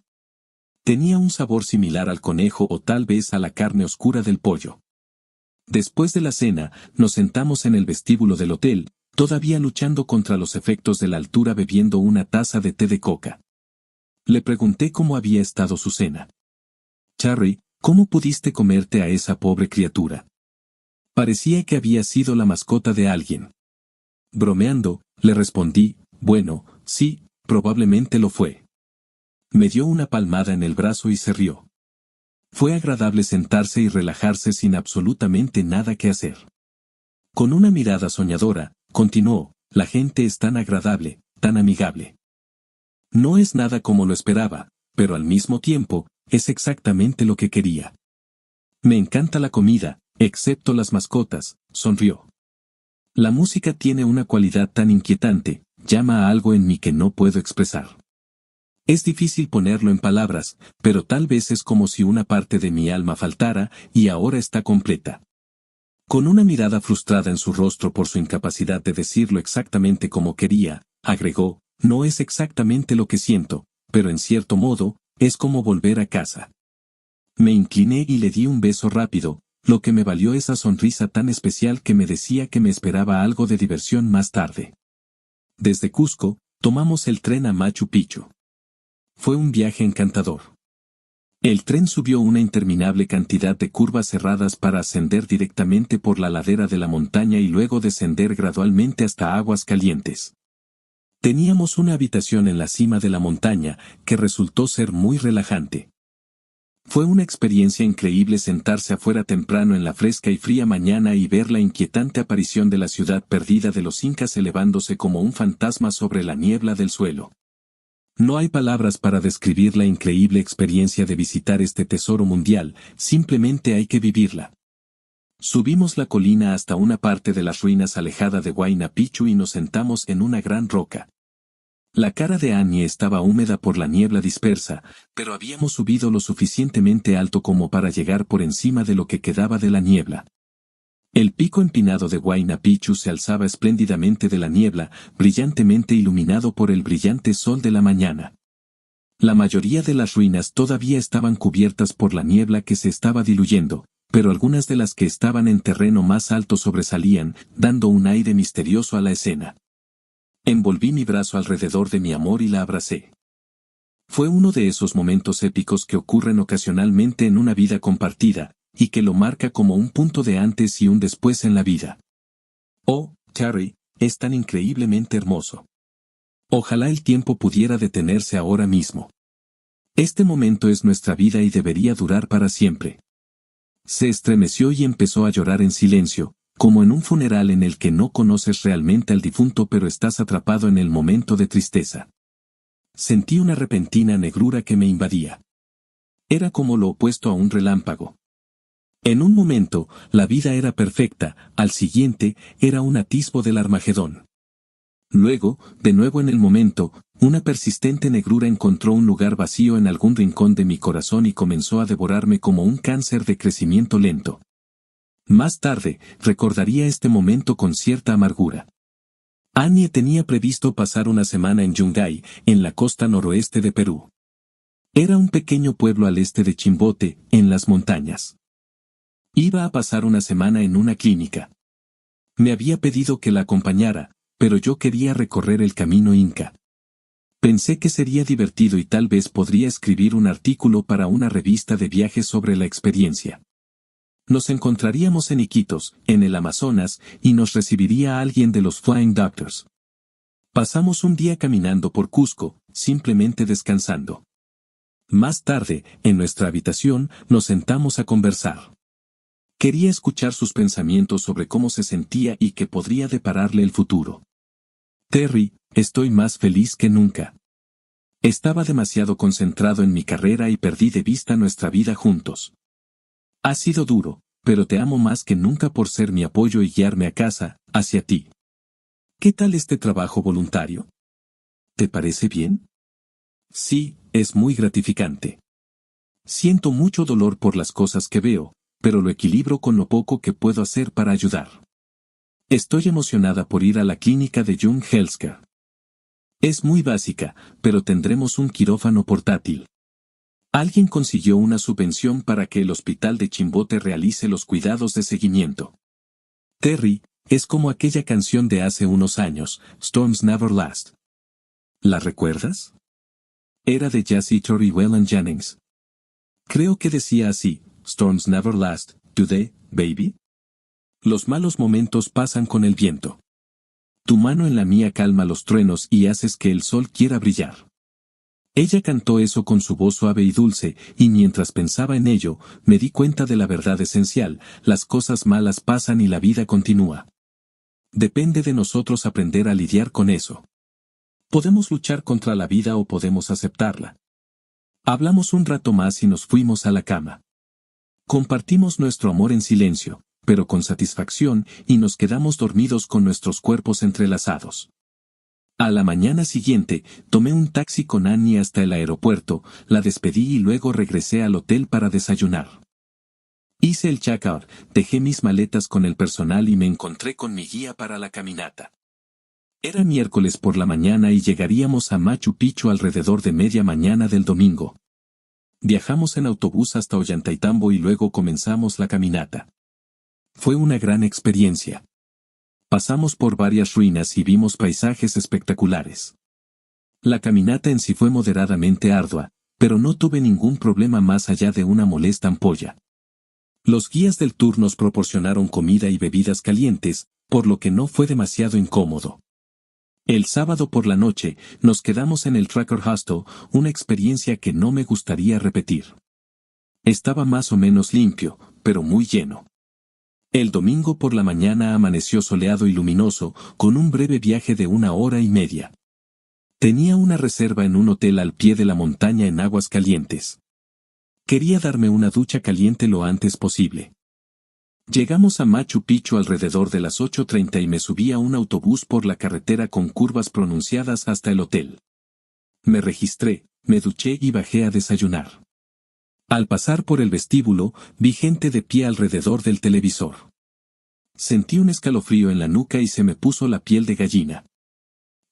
[SPEAKER 1] Tenía un sabor similar al conejo o tal vez a la carne oscura del pollo. Después de la cena, nos sentamos en el vestíbulo del hotel, todavía luchando contra los efectos de la altura bebiendo una taza de té de coca. Le pregunté cómo había estado su cena. Charry, ¿cómo pudiste comerte a esa pobre criatura? Parecía que había sido la mascota de alguien. Bromeando, le respondí, bueno, sí, probablemente lo fue. Me dio una palmada en el brazo y se rió. Fue agradable sentarse y relajarse sin absolutamente nada que hacer. Con una mirada soñadora, continuó, la gente es tan agradable, tan amigable. No es nada como lo esperaba, pero al mismo tiempo, es exactamente lo que quería. Me encanta la comida, excepto las mascotas, sonrió. La música tiene una cualidad tan inquietante, llama a algo en mí que no puedo expresar. Es difícil ponerlo en palabras, pero tal vez es como si una parte de mi alma faltara, y ahora está completa. Con una mirada frustrada en su rostro por su incapacidad de decirlo exactamente como quería, agregó, no es exactamente lo que siento, pero en cierto modo, es como volver a casa. Me incliné y le di un beso rápido, lo que me valió esa sonrisa tan especial que me decía que me esperaba algo de diversión más tarde. Desde Cusco, tomamos el tren a Machu Picchu. Fue un viaje encantador. El tren subió una interminable cantidad de curvas cerradas para ascender directamente por la ladera de la montaña y luego descender gradualmente hasta aguas calientes. Teníamos una habitación en la cima de la montaña, que resultó ser muy relajante. Fue una experiencia increíble sentarse afuera temprano en la fresca y fría mañana y ver la inquietante aparición de la ciudad perdida de los incas elevándose como un fantasma sobre la niebla del suelo. No hay palabras para describir la increíble experiencia de visitar este tesoro mundial, simplemente hay que vivirla. Subimos la colina hasta una parte de las ruinas alejada de Huayna Picchu y nos sentamos en una gran roca. La cara de Annie estaba húmeda por la niebla dispersa, pero habíamos subido lo suficientemente alto como para llegar por encima de lo que quedaba de la niebla. El pico empinado de Huayna Picchu se alzaba espléndidamente de la niebla, brillantemente iluminado por el brillante sol de la mañana. La mayoría de las ruinas todavía estaban cubiertas por la niebla que se estaba diluyendo, pero algunas de las que estaban en terreno más alto sobresalían, dando un aire misterioso a la escena. Envolví mi brazo alrededor de mi amor y la abracé. Fue uno de esos momentos épicos que ocurren ocasionalmente en una vida compartida, y que lo marca como un punto de antes y un después en la vida. Oh, Charry, es tan increíblemente hermoso. Ojalá el tiempo pudiera detenerse ahora mismo. Este momento es nuestra vida y debería durar para siempre. Se estremeció y empezó a llorar en silencio, como en un funeral en el que no conoces realmente al difunto pero estás atrapado en el momento de tristeza. Sentí una repentina negrura que me invadía. Era como lo opuesto a un relámpago. En un momento, la vida era perfecta, al siguiente, era un atisbo del Armagedón. Luego, de nuevo en el momento, una persistente negrura encontró un lugar vacío en algún rincón de mi corazón y comenzó a devorarme como un cáncer de crecimiento lento. Más tarde, recordaría este momento con cierta amargura. Annie tenía previsto pasar una semana en Yungay, en la costa noroeste de Perú. Era un pequeño pueblo al este de Chimbote, en las montañas. Iba a pasar una semana en una clínica. Me había pedido que la acompañara, pero yo quería recorrer el camino inca. Pensé que sería divertido y tal vez podría escribir un artículo para una revista de viajes sobre la experiencia. Nos encontraríamos en Iquitos, en el Amazonas, y nos recibiría alguien de los Flying Doctors. Pasamos un día caminando por Cusco, simplemente descansando. Más tarde, en nuestra habitación, nos sentamos a conversar. Quería escuchar sus pensamientos sobre cómo se sentía y qué podría depararle el futuro. Terry, estoy más feliz que nunca. Estaba demasiado concentrado en mi carrera y perdí de vista nuestra vida juntos. Ha sido duro, pero te amo más que nunca por ser mi apoyo y guiarme a casa, hacia ti. ¿Qué tal este trabajo voluntario? ¿Te parece bien? Sí, es muy gratificante. Siento mucho dolor por las cosas que veo, pero lo equilibro con lo poco que puedo hacer para ayudar. Estoy emocionada por ir a la clínica de Young Healthcare. Es muy básica, pero tendremos un quirófano portátil. Alguien consiguió una subvención para que el hospital de Chimbote realice los cuidados de seguimiento. Terry, es como aquella canción de hace unos años, Storms Never Last. ¿La recuerdas? Era de Jazz Eater y Waylon Jennings. Creo que decía así, Storms never last, do they, baby? Los malos momentos pasan con el viento. Tu mano en la mía calma los truenos y haces que el sol quiera brillar. Ella cantó eso con su voz suave y dulce, y mientras pensaba en ello, me di cuenta de la verdad esencial, las cosas malas pasan y la vida continúa. Depende de nosotros aprender a lidiar con eso. Podemos luchar contra la vida o podemos aceptarla. Hablamos un rato más y nos fuimos a la cama. Compartimos nuestro amor en silencio, pero con satisfacción, y nos quedamos dormidos con nuestros cuerpos entrelazados. A la mañana siguiente, tomé un taxi con Annie hasta el aeropuerto, la despedí y luego regresé al hotel para desayunar. Hice el check-out, dejé mis maletas con el personal y me encontré con mi guía para la caminata. Era miércoles por la mañana y llegaríamos a Machu Picchu alrededor de media mañana del domingo. Viajamos en autobús hasta Ollantaytambo y luego comenzamos la caminata. Fue una gran experiencia. Pasamos por varias ruinas y vimos paisajes espectaculares. La caminata en sí fue moderadamente ardua, pero no tuve ningún problema más allá de una molesta ampolla. Los guías del tour nos proporcionaron comida y bebidas calientes, por lo que no fue demasiado incómodo. El sábado por la noche, nos quedamos en el Tracker Hostel, una experiencia que no me gustaría repetir. Estaba más o menos limpio, pero muy lleno. El domingo por la mañana amaneció soleado y luminoso, con un breve viaje de 1 hora y media. Tenía una reserva en un hotel al pie de la montaña en Aguas Calientes. Quería darme una ducha caliente lo antes posible. Llegamos a Machu Picchu alrededor de las 8:30 y me subí a un autobús por la carretera con curvas pronunciadas hasta el hotel. Me registré, me duché y bajé a desayunar. Al pasar por el vestíbulo, vi gente de pie alrededor del televisor. Sentí un escalofrío en la nuca y se me puso la piel de gallina.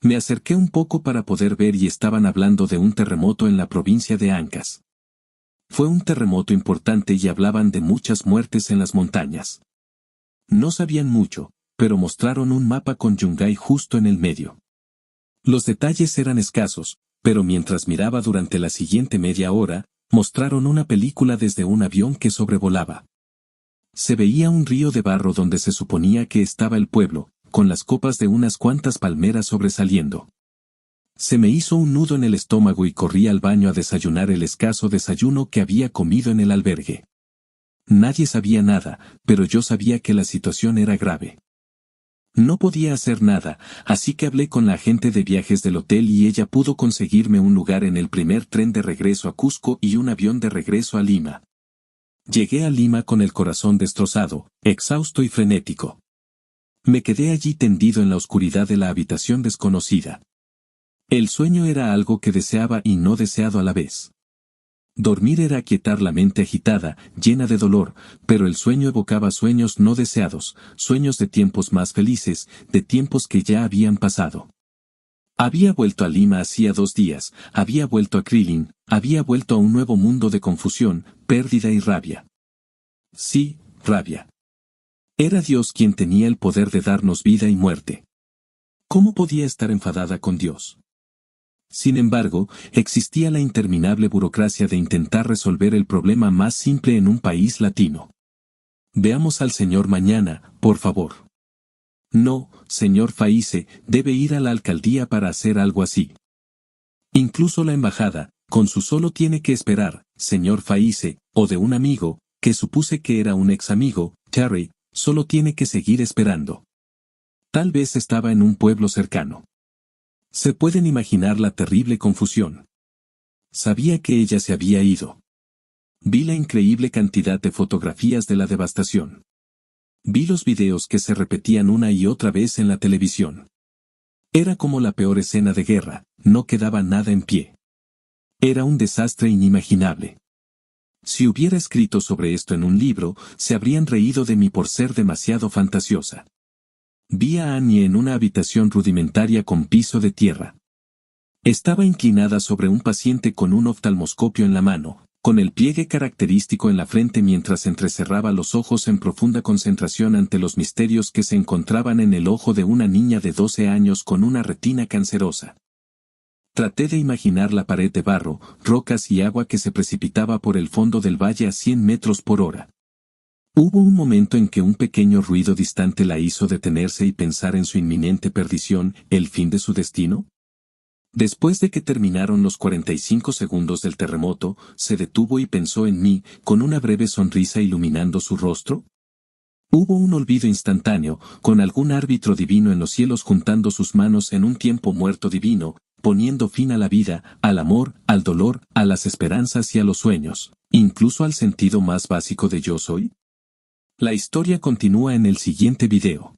[SPEAKER 1] Me acerqué un poco para poder ver y estaban hablando de un terremoto en la provincia de Ancash. Fue un terremoto importante y hablaban de muchas muertes en las montañas. No sabían mucho, pero mostraron un mapa con Yungay justo en el medio. Los detalles eran escasos, pero mientras miraba durante la siguiente media hora, mostraron una película desde un avión que sobrevolaba. Se veía un río de barro donde se suponía que estaba el pueblo, con las copas de unas cuantas palmeras sobresaliendo. Se me hizo un nudo en el estómago y corrí al baño a desayunar el escaso desayuno que había comido en el albergue. Nadie sabía nada, pero yo sabía que la situación era grave. No podía hacer nada, así que hablé con la agente de viajes del hotel y ella pudo conseguirme un lugar en el primer tren de regreso a Cusco y un avión de regreso a Lima. Llegué a Lima con el corazón destrozado, exhausto y frenético. Me quedé allí tendido en la oscuridad de la habitación desconocida. El sueño era algo que deseaba y no deseado a la vez. Dormir era aquietar la mente agitada, llena de dolor, pero el sueño evocaba sueños no deseados, sueños de tiempos más felices, de tiempos que ya habían pasado. Había vuelto a Lima hacía 2 días, había vuelto a Krilin, había vuelto a un nuevo mundo de confusión, pérdida y rabia. Sí, rabia. Era Dios quien tenía el poder de darnos vida y muerte. ¿Cómo podía estar enfadada con Dios? Sin embargo, existía la interminable burocracia de intentar resolver el problema más simple en un país latino. Veamos al señor mañana, por favor. No, señor Faice, debe ir a la alcaldía para hacer algo así. Incluso la embajada, con su solo tiene que esperar, señor Faice, o de un amigo, que supuse que era un ex amigo, Terry, solo tiene que seguir esperando. Tal vez estaba en un pueblo cercano. Se pueden imaginar la terrible confusión. Sabía que ella se había ido. Vi la increíble cantidad de fotografías de la devastación. Vi los videos que se repetían una y otra vez en la televisión. Era como la peor escena de guerra, no quedaba nada en pie. Era un desastre inimaginable. Si hubiera escrito sobre esto en un libro, se habrían reído de mí por ser demasiado fantasiosa. Vi a Annie en una habitación rudimentaria con piso de tierra. Estaba inclinada sobre un paciente con un oftalmoscopio en la mano, con el pliegue característico en la frente mientras entrecerraba los ojos en profunda concentración ante los misterios que se encontraban en el ojo de una niña de 12 años con una retina cancerosa. Traté de imaginar la pared de barro, rocas y agua que se precipitaba por el fondo del valle a 100 metros por hora. Hubo un momento en que un pequeño ruido distante la hizo detenerse y pensar en su inminente perdición, el fin de su destino. Después de que terminaron los 45 segundos del terremoto, se detuvo y pensó en mí, con una breve sonrisa iluminando su rostro. Hubo un olvido instantáneo, con algún árbitro divino en los cielos juntando sus manos en un tiempo muerto divino, poniendo fin a la vida, al amor, al dolor, a las esperanzas y a los sueños, incluso al sentido más básico de yo soy. La historia continúa en el siguiente video.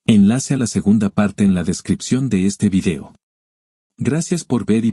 [SPEAKER 1] Enlace a la segunda parte en la descripción de este video. Gracias por ver y